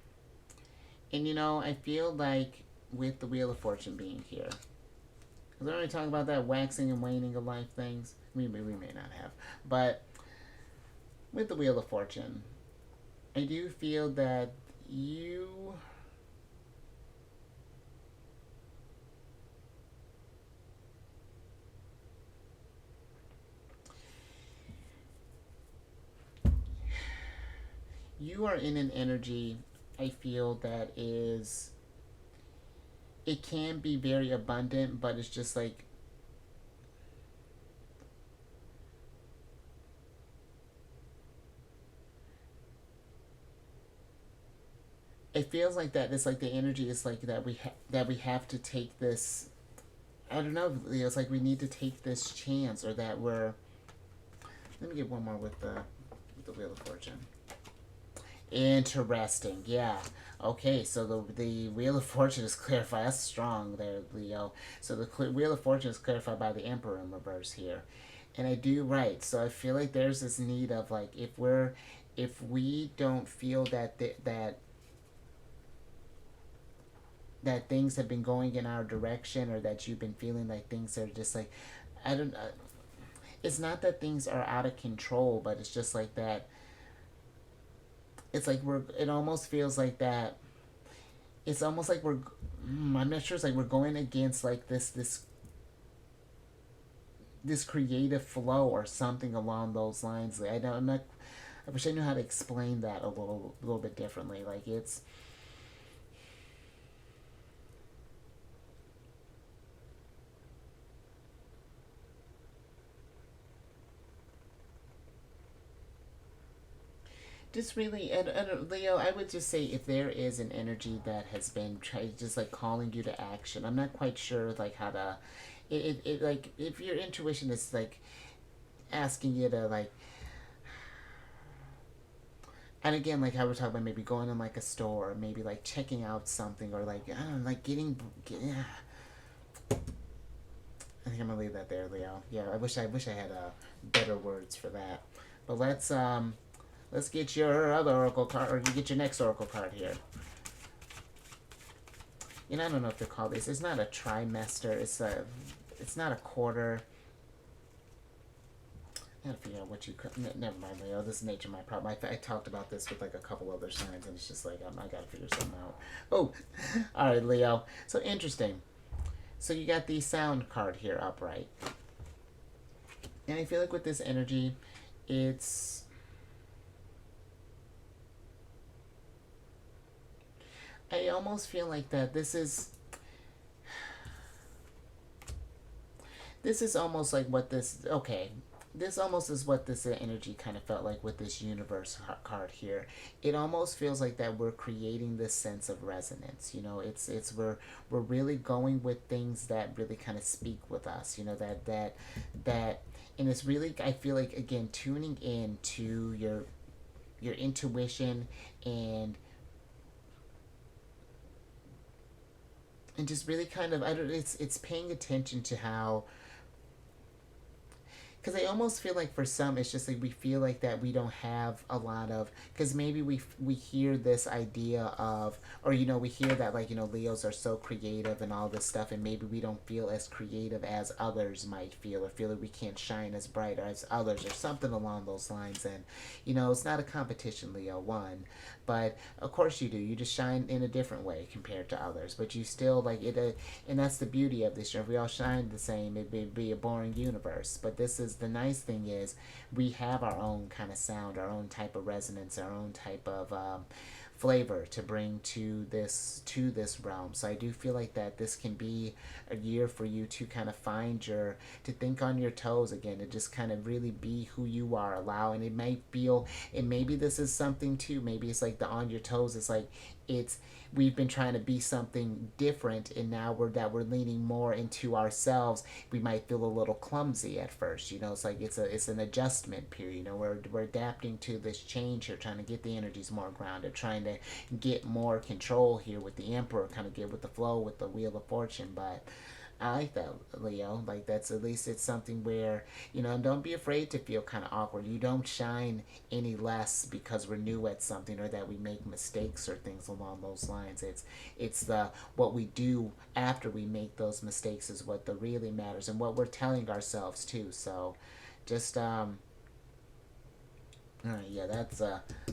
And I feel like with the Wheel of Fortune being here, because we're only talking about that waxing and waning of life things. We may not have. But with the Wheel of Fortune, I do feel that you you are in an energy, I feel, that is, it can be very abundant, but it's just like, it feels like that. It's like the energy is like that we have to take this. I don't know. It's like we need to take this chance, or that we're. Let me get one more with the Wheel of Fortune. Interesting. Yeah. Okay. So the Wheel of Fortune is clarified. That's strong there, Leo. So the Wheel of Fortune is clarified by the Emperor in reverse here, and I do right. So I feel like there's this need of like, if we don't feel that things have been going in our direction, or that you've been feeling like things are just like, I don't. It's not that things are out of control, but it's just like that. It's like we're. It almost feels like that. It's almost like we're. I'm not sure. It's like we're going against like this creative flow or something along those lines. I don't. I'm not. I wish I knew how to explain that a little bit differently. Like it's. Just really, and Leo, I would just say, if there is an energy that has been just like calling you to action, I'm not quite sure like how to, like, if your intuition is like asking you to like, and again, like how we're talking about maybe going in like a store, maybe like checking out something, or like, I don't know, like yeah. I think I'm gonna leave that there, Leo. Yeah, I wish I had better words for that. But let's get your other oracle card, or you get your next oracle card here. I don't know if they call this. It's not a trimester. It's not a quarter. I gotta figure out what you. Never mind, Leo. This is nature my problem. I talked about this with like a couple other signs, and it's just like I gotta figure something out. Oh, all right, Leo. So interesting. So you got the sound card here upright, and I feel like with this energy, it's I almost feel like that this is almost like what this, okay, this almost is what this energy kind of felt like with this universe card here. It almost feels like that we're creating this sense of resonance. It's we're really going with things that really kind of speak with us. That and it's really, I feel like, again, tuning in to your intuition, and just really kind of, I don't, it's paying attention to how, because I almost feel like for some it's just like we feel like that we don't have a lot of, because maybe we hear this idea of, or we hear that, like, Leos are so creative and all this stuff, and maybe we don't feel as creative as others might feel, or feel like we can't shine as bright as others, or something along those lines. And it's not a competition, Leo, one, but of course you do, you just shine in a different way compared to others, but you still, like it, and that's the beauty of this year. If we all shine the same, it'd be a boring universe. But this is the nice thing, is we have our own kind of sound, our own type of resonance, our own type of flavor to bring to this realm. So I do feel like that this can be a year for you to kind of to think on your toes again, to just kind of really be who you are. Allow, and it might feel, and maybe this is something too, maybe it's like the on your toes, it's like, it's, we've been trying to be something different, and now we're leaning more into ourselves. We might feel a little clumsy at first. It's like it's an adjustment period. We're adapting to this change here, trying to get the energies more grounded, trying to get more control here with the Emperor, kind of get with the flow with the Wheel of Fortune. But I like that, Leo. Like, that's, at least it's something where, don't be afraid to feel kind of awkward. You don't shine any less because we're new at something, or that we make mistakes or things along those lines. It's the what we do after we make those mistakes is what really matters, and what we're telling ourselves too. So just all right, yeah, that's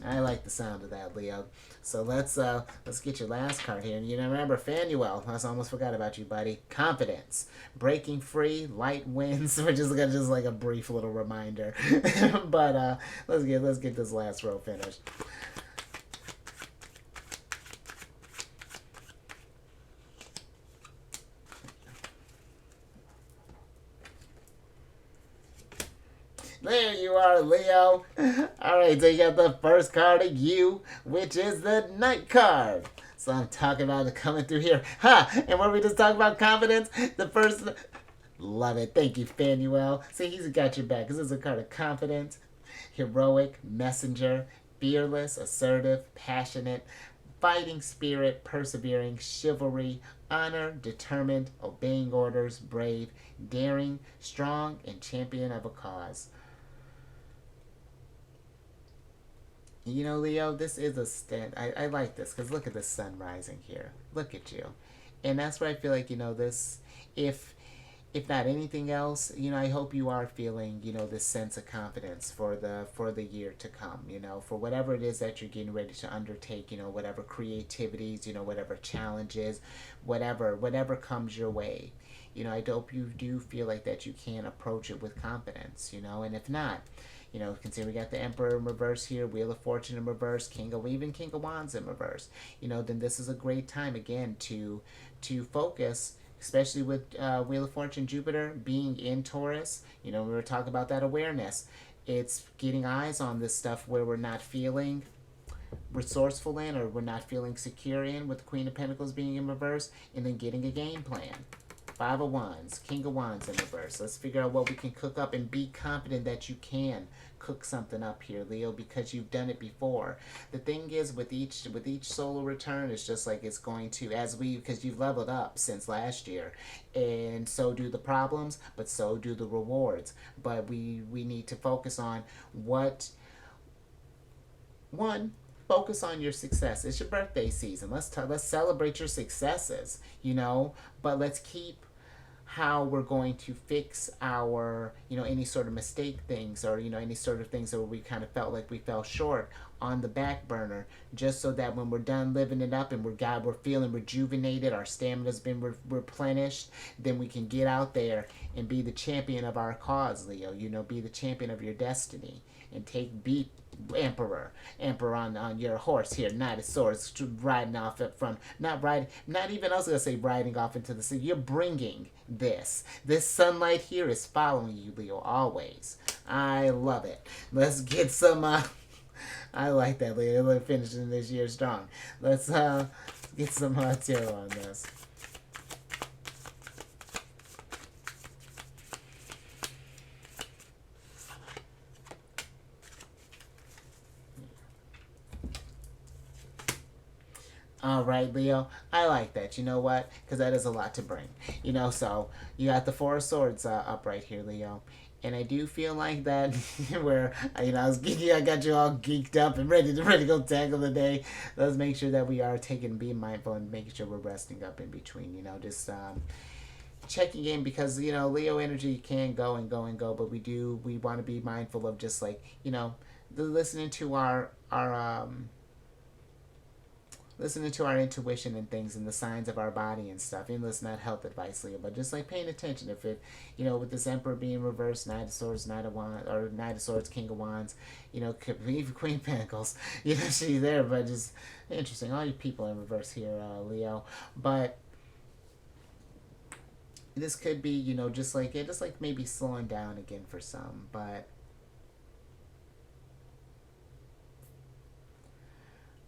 I like the sound of that, Leo. So let's get your last card here. And remember, Fanuel, I almost forgot about you, buddy. Confidence, breaking free, light winds. We're just like a brief little reminder. But let's get this last row finished. There you are, Leo. All right, so you got the first card of you, which is the Knight card. So I'm talking about it coming through here. Ha! And when we just talk about confidence, the first. Love it. Thank you, Fanuel. See, he's got your back. This is a card of confidence, heroic, messenger, fearless, assertive, passionate, fighting spirit, persevering, chivalry, honor, determined, obeying orders, brave, daring, strong, and champion of a cause. Leo, this is a stand. I like this because look at the sun rising here. Look at you. And that's where I feel like, this, if not anything else, I hope you are feeling, this sense of confidence for the year to come, for whatever it is that you're getting ready to undertake, whatever creativities, whatever challenges, whatever comes your way. I hope you do feel like that you can approach it with confidence, and if not, you can see we got the Emperor in reverse here, Wheel of Fortune in reverse, King of Wands in reverse. Then this is a great time again to focus, especially with Wheel of Fortune Jupiter being in Taurus. We were talking about that awareness. It's getting eyes on this stuff where we're not feeling resourceful in, or we're not feeling secure in, with the Queen of Pentacles being in reverse, and then getting a game plan. Five of Wands, King of Wands in reverse. Let's figure out what we can cook up, and be confident that you can cook something up here, Leo, because you've done it before. The thing is, with each solar return, it's just like it's going to, because you've leveled up since last year, and so do the problems, but so do the rewards. But we need to focus on focus on your success. It's your birthday season. Let's celebrate your successes, but let's keep how we're going to fix our, any sort of mistake things, or, any sort of things that we kind of felt like we fell short, on the back burner, just so that when we're done living it up and we're feeling rejuvenated, our stamina's been replenished, then we can get out there and be the champion of our cause, Leo. Be the champion of your destiny, and Emperor. Emperor on your horse here, Knight of Swords, riding off from, not even, I was going to say riding off into the sea. You're bringing this. This sunlight here is following you, Leo, always. I love it. Let's get some, I like that, Leo. We're finishing this year strong. Let's get some tarot on this. All right, Leo. I like that. You know what? Because that is a lot to bring. So you got the Four of Swords up right here, Leo. And I do feel like that where I got you all geeked up and ready to go tackle the day. Let's make sure that we are being mindful and making sure we're resting up in between. Just checking in, because Leo energy can go and go and go, but we want to be mindful of just listening to our intuition and things and the signs of our body and stuff. And listen, not health advice, Leo, but just paying attention. If it, with this Emperor being reversed, Knight of Swords, Knight of Wands, or Knight of Swords, King of Wands, even Queen of Pentacles, she's there, but just interesting. All you people in reverse here, Leo. But this could be, just maybe slowing down again for some, but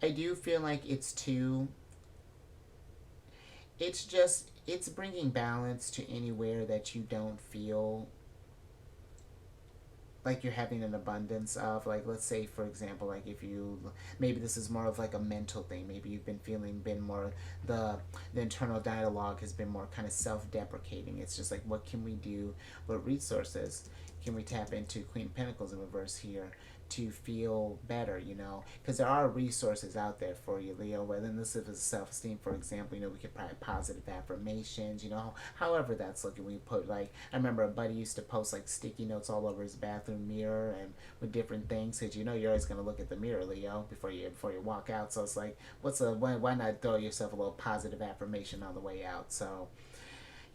I do feel like it's bringing balance to anywhere that you don't feel like you're having an abundance of, let's say, for example, if maybe this is more of a mental thing. Maybe you've been more, the internal dialogue has been more kind of self-deprecating. It's just what can we do, what resources can we tap into? Queen of Pentacles in reverse here to feel better, because there are resources out there for you, Leo. Whether this is self-esteem, for example, we could probably positive affirmations, however that's looking. We put I remember a buddy used to post sticky notes all over his bathroom mirror and with different things, because you're always going to look at the mirror, Leo, before you walk out. So it's why not throw yourself a little positive affirmation on the way out? So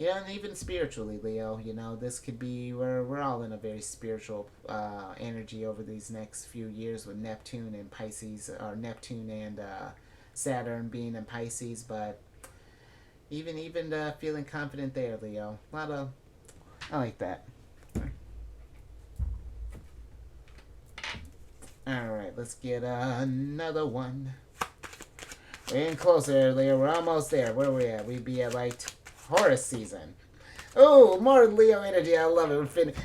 and even spiritually, Leo, this could be where we're all in a very spiritual energy over these next few years with Neptune and Pisces, or Neptune and Saturn being in Pisces. But even feeling confident there, Leo. I like that. All right, let's get another one. We're getting closer, Leo. We're almost there. Where are we at? We'd be at Horus season. Oh, more Leo energy. I love it.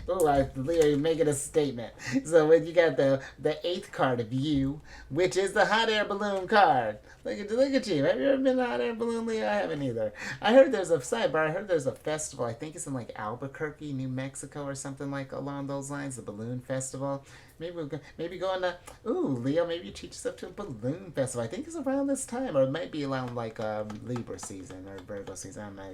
Leo, you're making a statement. So when you got the 8th card of you, which is the hot air balloon card. Look at you. Have you ever been to a hot air balloon, Leo? I haven't either. I heard there's a festival. I think it's in Albuquerque, New Mexico, or something along those lines. The balloon festival. Maybe go on to, Leo, maybe you treat yourself to a balloon festival. I think it's around this time, or it might be around Libra season or Virgo season. I'm not,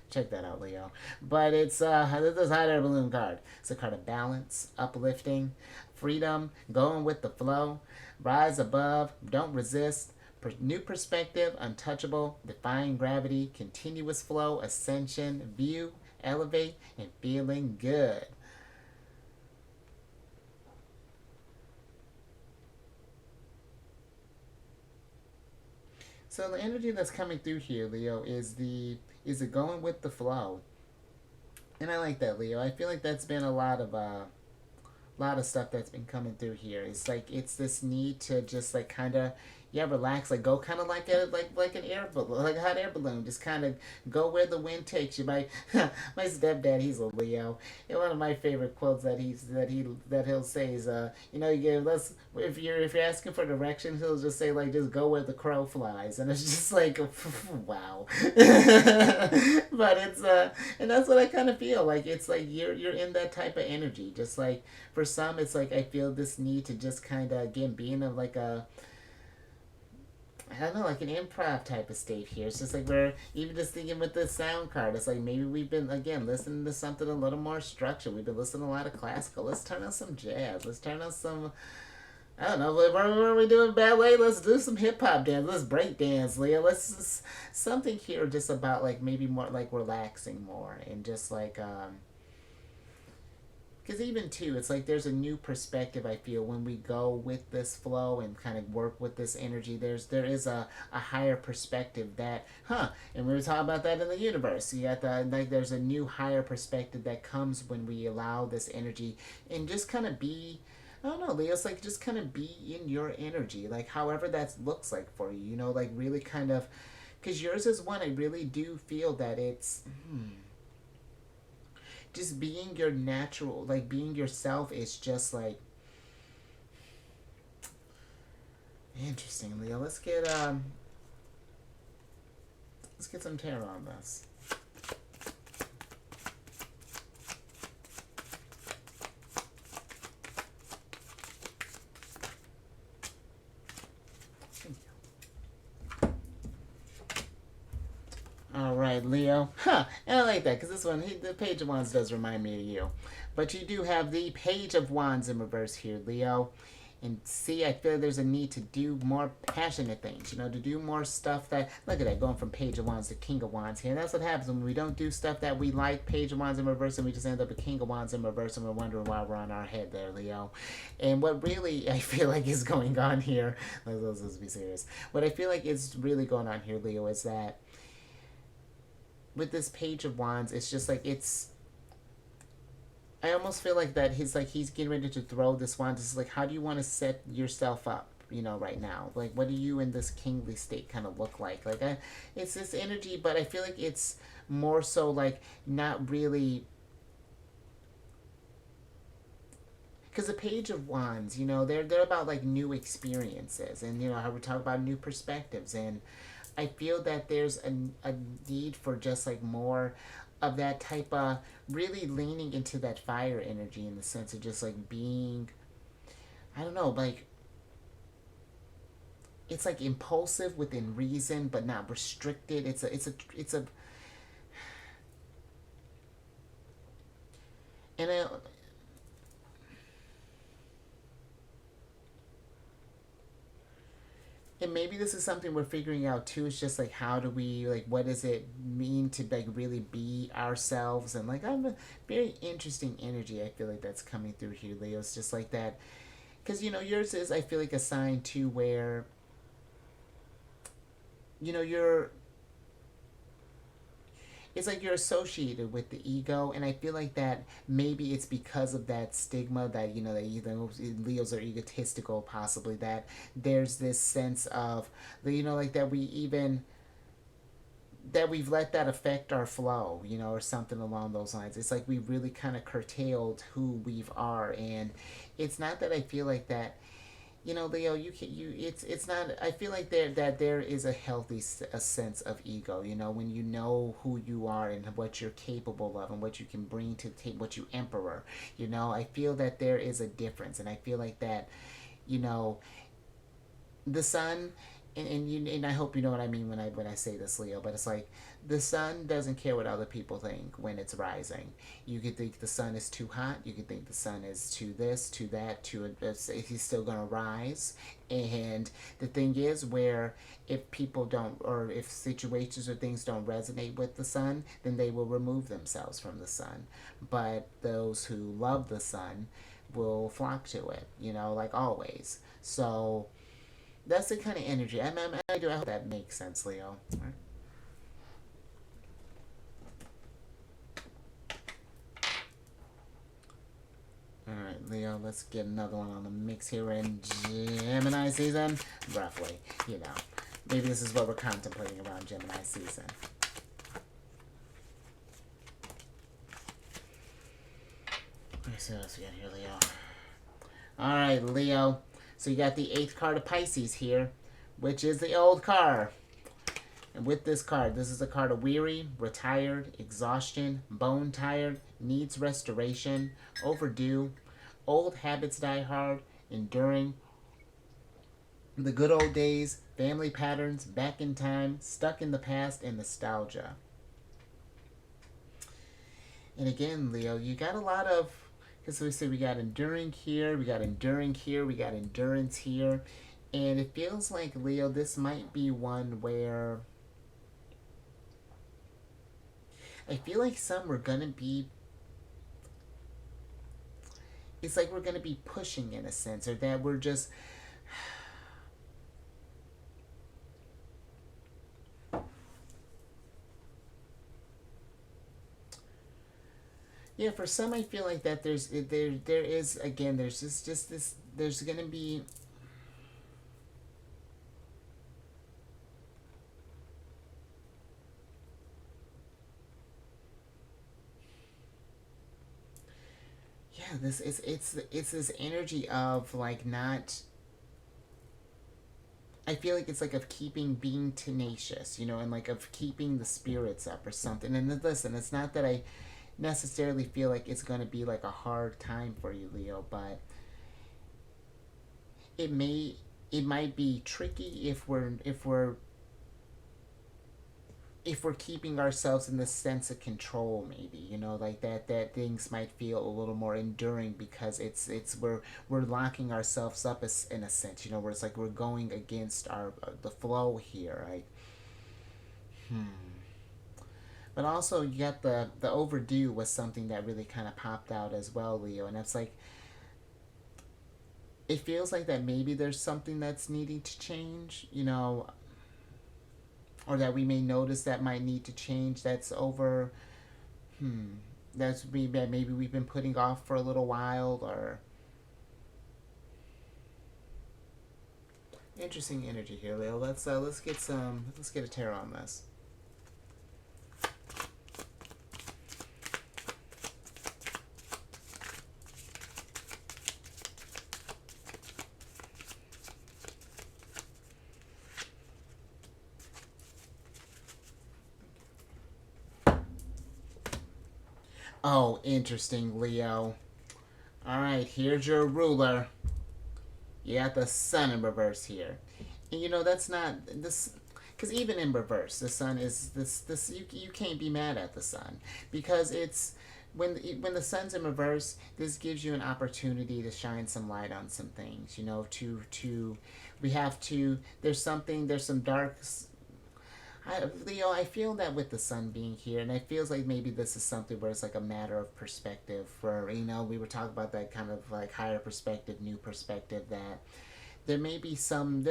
check that out, Leo. But it's this hot air balloon card. It's a card of balance, uplifting, freedom, going with the flow, rise above, don't resist, new perspective, untouchable, defying gravity, continuous flow, ascension, view, elevate, and feeling good. So the energy that's coming through here, Leo, is it going with the flow, and I like that, Leo. I feel like that's been a lot of stuff that's been coming through here. It's this need to just kind of relax, go kind of like an air balloon, like a hot air balloon. Just kind of go where the wind takes you. My stepdad, he's a Leo, and one of my favorite quotes that he'll say is if you're asking for direction, he'll just say just go where the crow flies, and it's just wow. But it's and that's what I kind of feel it's you're in that type of energy. Just for some, it's I feel this need to just kind of again being of a, I don't know, an improv type of state here. It's just we're even just thinking with the sound card. It's maybe we've been again listening to something a little more structured. We've been listening to a lot of classical. Let's turn on some jazz. Let's turn on some, I don't know. Were we doing ballet? Let's do some hip hop dance. Let's break dance, Leah. Let's just, something here just about maybe more relaxing more and just because because even too, it's like there's a new perspective. I feel when we go with this flow and kind of work with this energy, there is a higher perspective that, and we were talking about that in the universe. You got the, like, there's a new higher perspective that comes when we allow this energy and just kind of be. I don't know, Leo. It's like just kind of be in your energy, like however that looks like for you. You know, like really kind of, because yours is one. I really do feel that it's. Just being your natural, like being yourself is just like interesting, Leo. Let's get some tarot on this. All right, Leo. And I like that because this one, the Page of Wands does remind me of you. But you do have the Page of Wands in reverse here, Leo. And see, I feel there's a need to do more passionate things, you know, to do more stuff that, look at that, going from Page of Wands to King of Wands here. And that's what happens when we don't do stuff that we like, Page of Wands in reverse, and we just end up with King of Wands in reverse, and we're wondering why we're on our head there, Leo. And what really I feel like is going on here, let's be serious. What I feel like is really going on here, Leo, is that with this Page of Wands, it's just like I almost feel like that he's getting ready to throw this wand. It's like, how do you want to set yourself up, you know, right now? Like, what do you in this kingly state kind of look like? Like, it's this energy, but I feel like it's more so like not really. Because the Page of Wands, you know, they're about like new experiences, and you know how we talk about new perspectives, and I feel that there's a need for just like more of that type of really leaning into that fire energy in the sense of just like being, I don't know, like it's like impulsive within reason but not restricted. It's a and I, and maybe this is something we're figuring out too. It's just like, how do we, like, what does it mean to like really be ourselves? And like, I'm a very interesting energy I feel like that's coming through here, Leo. It's just like that, because you know yours is, I feel like, a sign too where, you know, it's like you're associated with the ego, and I feel like that maybe it's because of that stigma that, you know, that either Leos are egotistical, possibly, that there's this sense of, you know, like that we even, that we've let that affect our flow, you know, or something along those lines. It's like we really kind of curtailed who we are, and it's not that I feel like that, you know, Leo, it's not, I feel like there is a healthy a sense of ego, you know, when you know who you are and what you're capable of and what you can bring to take, what you emperor, you know. I feel that there is a difference, and I feel like that, you know, the sun, and I hope you know what I mean when I say this, Leo. But it's like the sun doesn't care what other people think when it's rising. You could think the sun is too hot. You could think the sun is too this, too that, too. He's still gonna rise. And the thing is, where if people don't, or if situations or things don't resonate with the sun, then they will remove themselves from the sun. But those who love the sun will flock to it. You know, like always. So that's the kind of energy. I hope that makes sense, Leo. All right, Leo, let's get another one on the mix here. We're in Gemini season, roughly. You know, maybe this is what we're contemplating around Gemini season. Let's see what else we got here, Leo. All right, Leo. So you got the 8th card of Pisces here, which is the old card. And with this card, this is a card of weary, retired, exhaustion, bone tired, needs restoration, overdue, old habits die hard, enduring, the good old days, family patterns, back in time, stuck in the past, and nostalgia. And again, Leo, you got a lot of, because we say we got enduring here, we got enduring here, we got endurance here. And it feels like, Leo, this might be one where I feel like some are going to be it's like we're going to be pushing in a sense, or that we're just, yeah, for some I feel like that there is, again, there's just this, there's going to be, yeah, this is, it's this energy of like not, I feel like it's like of keeping, being tenacious, you know, and like of keeping the spirits up or something. And listen, it's not that I necessarily feel like it's going to be like a hard time for you, Leo, but it may, it might be tricky if we're keeping ourselves in the sense of control, maybe, you know, like that things might feel a little more enduring, because it's we're locking ourselves up, as in a sense, you know, where it's like we're going against our the flow here, right? But also you got the overdue was something that really kind of popped out as well, Leo, and it's like it feels like that maybe there's something that's needing to change, you know, or that we may notice that might need to change, that's over, that's maybe we've been putting off for a little while, or interesting energy here, Leo. Let's get some, let's get a tarot on this. Oh, interesting, Leo. All right, here's your ruler. You got the sun in reverse here, and you know that's not this, because even in reverse, the sun is this. You can't be mad at the sun, because it's when the sun's in reverse. This gives you an opportunity to shine some light on some things. You know, to we have to. There's something. There's some dark. Leo, I feel that with the sun being here, and it feels like maybe this is something where it's like a matter of perspective. Where, you know, we were talking about that kind of like higher perspective, new perspective. That there may be some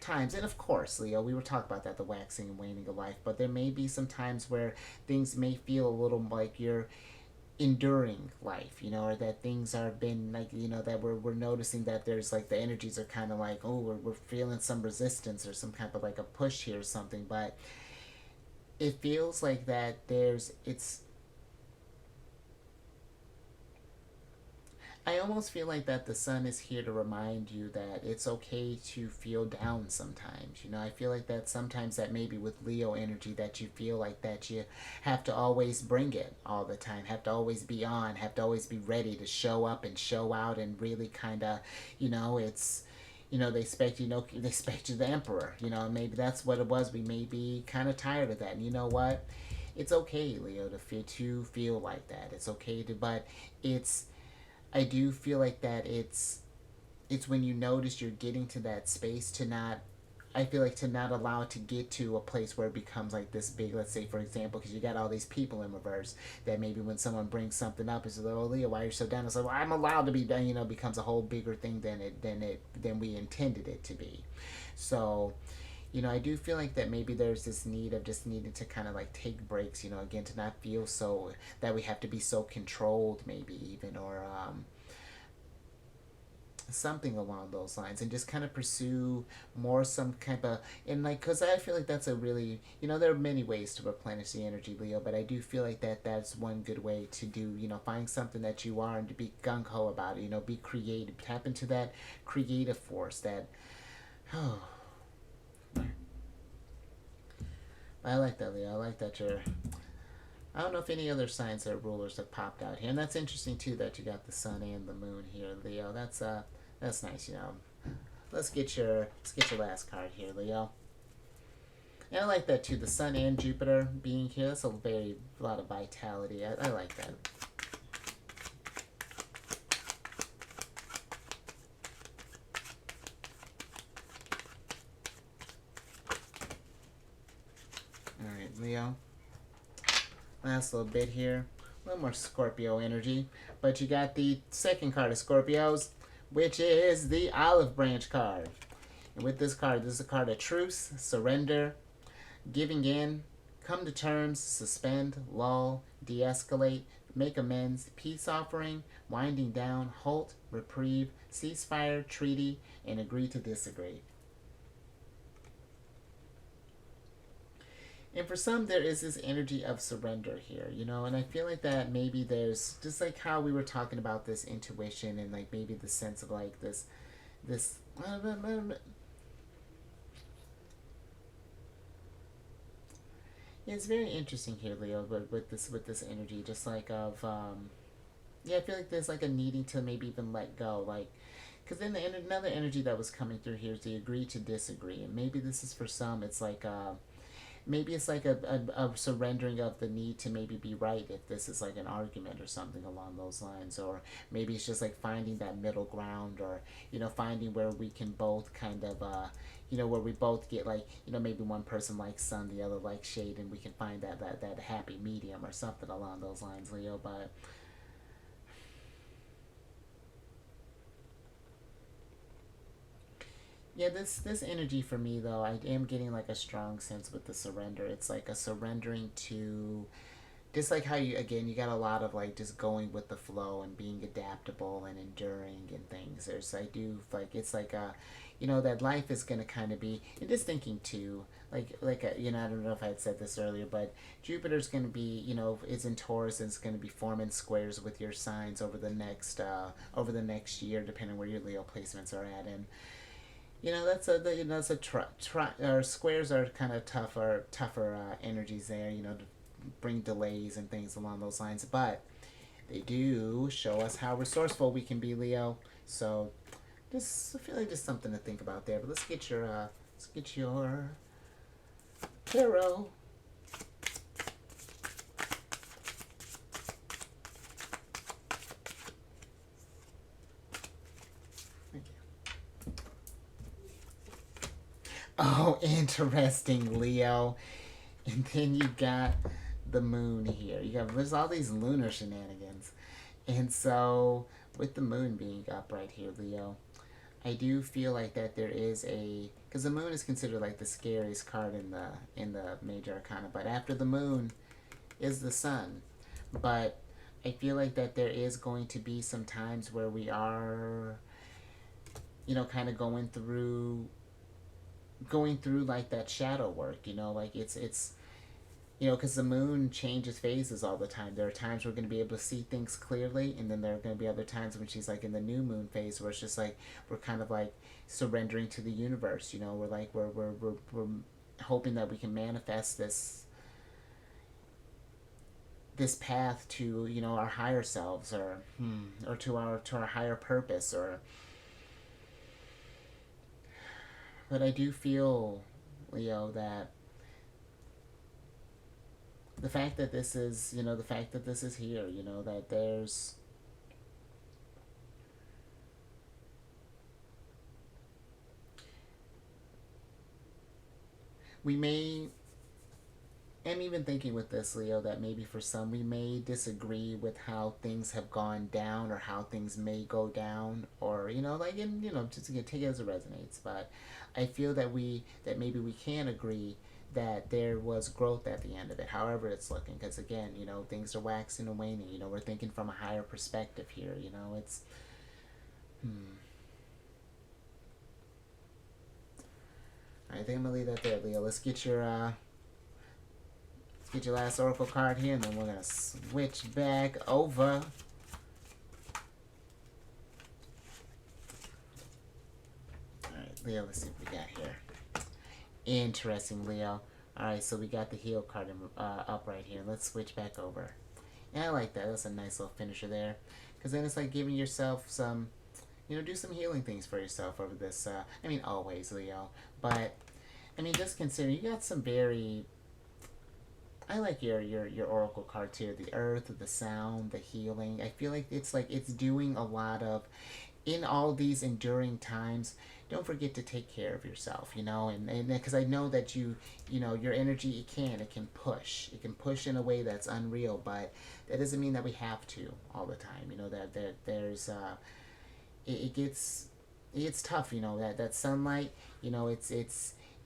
times, and of course, Leo, we were talking about that, the waxing and waning of life. But there may be some times where things may feel a little like you're enduring life, you know, or that things are been like, you know, that we're noticing that there's like the energies are kind of like, oh, we're feeling some resistance or some kind of like a push here or something. But it feels like that there's, it's, I almost feel like that the sun is here to remind you that it's okay to feel down sometimes. You know, I feel like that sometimes that maybe with Leo energy that you feel like that you have to always bring it all the time, have to always be on, have to always be ready to show up and show out and really kind of, you know, it's, you know, they expect, you know, they expect you the emperor, you know, maybe that's what it was. We may be kind of tired of that. And you know what? It's okay, Leo, to feel like that. It's okay to, but it's, I do feel like that it's when you notice you're getting to that space to not, I feel like to not allow it to get to a place where it becomes like this big, let's say for example, because you got all these people in reverse, that maybe when someone brings something up, it's like, oh Leo, why are you so down? It's like, well, I'm allowed to be done, you know, becomes a whole bigger thing than we intended it to be. So, you know, I do feel like that maybe there's this need of just needing to kind of like take breaks, you know, again, to not feel so that we have to be so controlled, maybe even, or something along those lines, and just kind of pursue more some kind of, and like, because I feel like that's a really, you know, there are many ways to replenish the energy, Leo, but I do feel like that that's one good way to do, you know, find something that you are and to be gung-ho about it, you know, be creative, tap into that creative force that, oh, I like that, Leo. I like that you're, I don't know if any other signs or rulers have popped out here, and that's interesting too that you got the sun and the moon here, Leo. That's nice, you know. Let's get your last card here, Leo. And I like that too. The sun and Jupiter being here. That's a lot of vitality. I like that. All right, Leo. Last little bit here. A little more Scorpio energy. But you got the second card of Scorpios, which is the Olive Branch card. And with this card, this is a card of truce, surrender, giving in, come to terms, suspend, lull, de escalate, make amends, peace offering, winding down, halt, reprieve, ceasefire, treaty, and agree to disagree. And for some, there is this energy of surrender here, you know, and I feel like that maybe there's just like how we were talking about this intuition and like maybe the sense of like this. Yeah, it's very interesting here, Leo, but with this energy, just like of yeah, I feel like there's like a needing to maybe even let go, like because then another energy that was coming through here is the agree to disagree, and maybe this is for some, it's like maybe it's like a surrendering of the need to maybe be right if this is like an argument or something along those lines, or maybe it's just like finding that middle ground, or finding where we can both kind of where we both get like maybe one person likes sun, the other likes shade, and we can find that happy medium or something along those lines, Leo. But yeah, this energy for me though, I am getting like a strong sense with the surrender. It's like a surrendering to just like how you got a lot of like just going with the flow and being adaptable and enduring and things. There's I do like it's like a that life is gonna kind of be, and just thinking too, I don't know if I had said this earlier, but Jupiter's gonna be is in Taurus, and it's gonna be forming squares with your signs over the next year, depending where your Leo placements are at. And that's a or squares are kind of tougher energies there, to bring delays and things along those lines, but they do show us how resourceful we can be, Leo. So just I feel like just something to think about there. But let's get your tarot. Thank you. Oh, interesting, Leo. And then you got the moon here. There's all these lunar shenanigans. And so with the moon being up right here, Leo, I do feel like that there is because the moon is considered like the scariest card in the major arcana, but after the moon is the sun. But I feel like that there is going to be some times where we are kind of going through like that shadow work, like it's because the moon changes phases all the time. There are times we're going to be able to see things clearly, and then there are going to be other times when she's like in the new moon phase, where it's just like we're kind of like surrendering to the universe. We're like we're hoping that we can manifest this path to our higher selves, or to our higher purpose, or. But I do feel, Leo, that the fact that this is here, that we may, I'm even thinking with this, Leo, that maybe for some we may disagree with how things have gone down, or how things may go down, or just to take it as it resonates. But I feel that maybe we can agree that there was growth at the end of it, however it's looking. Because again, things are waxing and waning. We're thinking from a higher perspective here. It's. I think I'm gonna leave that there, Leo. Let's get your last oracle card here, and then we're gonna switch back over. All right, Leo. Let's see what we got here. Interesting, Leo. Alright, so we got the heal card up right here. Let's switch back over. Yeah, I like that. That's a nice little finisher there. Because then it's like giving yourself some, do some healing things for yourself over this. Always, Leo. But, just consider, you got some very. I like your oracle cards here. The earth, the sound, the healing. I feel like it's doing a lot of. in all these enduring times, don't forget to take care of yourself, and because I know that your energy, it can push in a way that's unreal, but that doesn't mean that we have to all the time. That there's it gets tough. That sunlight,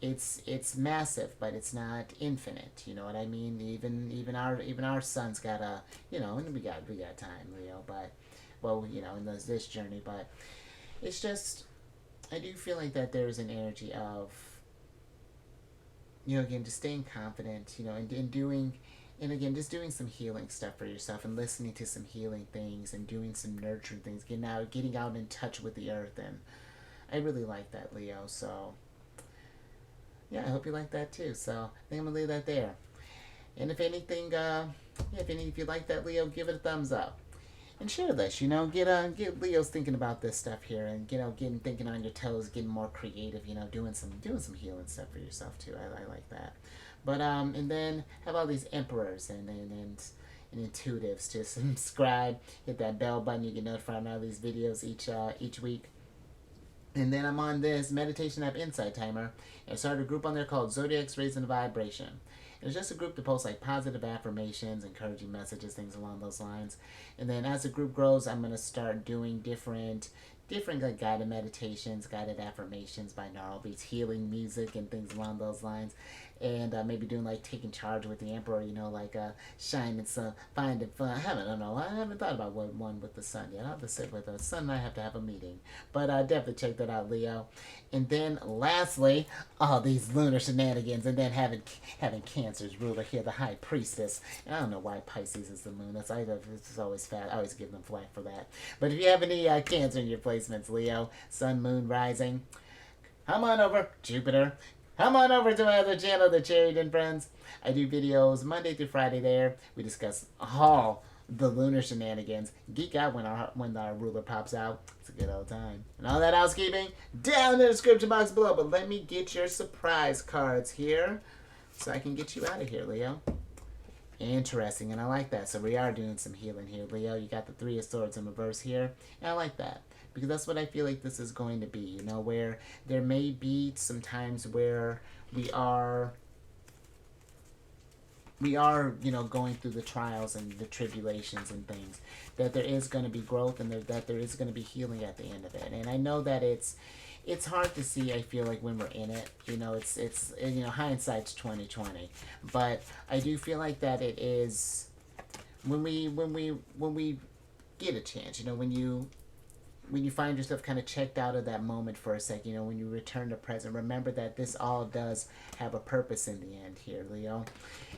it's massive, but it's not infinite. You know what I mean? Even our sun's got and we got time, Leo. But in this journey, but it's just, I do feel like that there's an energy of, again, just staying confident, and doing, and again, just doing some healing stuff for yourself and listening to some healing things and doing some nurturing things, getting out in touch with the earth. And I really like that, Leo. So yeah, I hope you like that too. So I think I'm gonna leave that there. And if anything, if you like that, Leo, give it a thumbs up and share this. Get Leo's thinking about this stuff here, and getting thinking on your toes, getting more creative. Doing some healing stuff for yourself too. I like that. But and then have all these emperors and intuitives to subscribe, hit that bell button. You get notified on all these videos each week. And then I'm on this meditation app, Insight Timer, and I started a group on there called Zodiacs Raising the Vibration. It's just a group to post like positive affirmations, encouraging messages, things along those lines. And then as the group grows, I'm gonna start doing different like guided meditations, guided affirmations, binaural beats, healing music, and things along those lines. And maybe doing like taking charge with the emperor, like shining some, finding fun. I haven't thought about one with the sun yet. I'll have to sit with the sun and I have to have a meeting. But definitely check that out, Leo. And then lastly, all these lunar shenanigans, and then having Cancer's ruler here, the high priestess. And I don't know why Pisces is the moon. It's always fat. I always give them flack for that. But if you have any Cancer in your placements, Leo, sun, moon, rising, come on over, Jupiter. Come on over to my other channel, The Chariot and Friends. I do videos Monday through Friday there. We discuss all the lunar shenanigans. Geek out when our ruler pops out. It's a good old time. And all that housekeeping down in the description box below. But let me get your surprise cards here so I can get you out of here, Leo. Interesting, and I like that. So we are doing some healing here, Leo. You got the Three of Swords in reverse here, and I like that. Because that's what I feel like this is going to be, where there may be some times where we are, going through the trials and the tribulations and things, that there is going to be growth, and that there is going to be healing at the end of it. And I know that it's hard to see, I feel like, when we're in it. It's hindsight's 20/20. But I do feel like that it is, when we get a chance, when you find yourself kind of checked out of that moment for a second, when you return to present, remember that this all does have a purpose in the end here, Leo.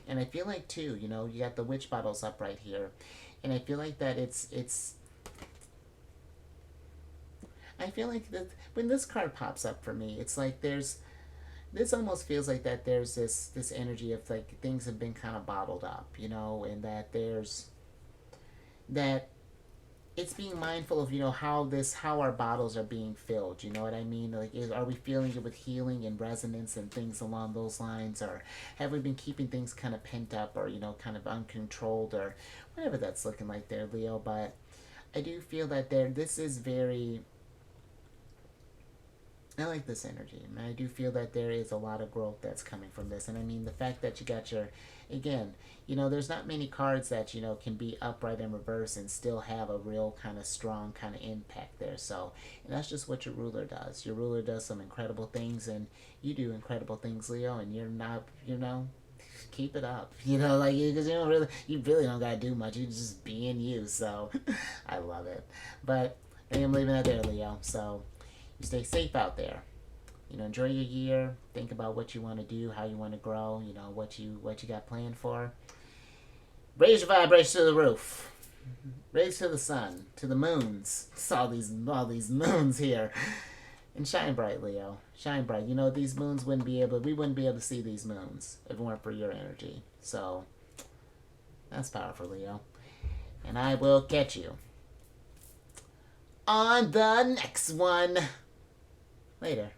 And I feel like, too, you got the witch bottles up right here. And I feel like that I feel like that when this card pops up for me, it's like this almost feels like that there's this energy of like things have been kind of bottled up, and that that it's being mindful of how our bottles are being filled. You know what I mean? Like, are we filling it with healing and resonance and things along those lines, or have we been keeping things kind of pent up, or kind of uncontrolled, or whatever that's looking like there, Leo? But I do feel that this is very, I like this energy, and I do feel that there is a lot of growth that's coming from this. And I mean, the fact that you got again, there's not many cards that, can be upright in reverse and still have a real kind of strong kind of impact there. So, and that's just what your ruler does. Your ruler does some incredible things, and you do incredible things, Leo, and you're not, keep it up. Because you really don't got to do much. You're just being you. So, I love it. But I think I'm leaving that there, Leo. So, you stay safe out there. Enjoy your year. Think about what you want to do, how you want to grow. What you got planned for. Raise your vibration to the roof. Raise to the sun, to the moons. It's all these moons here. And shine bright, Leo. Shine bright. These moons we wouldn't be able to see these moons if it weren't for your energy. So that's powerful, Leo. And I will catch you on the next one. Later.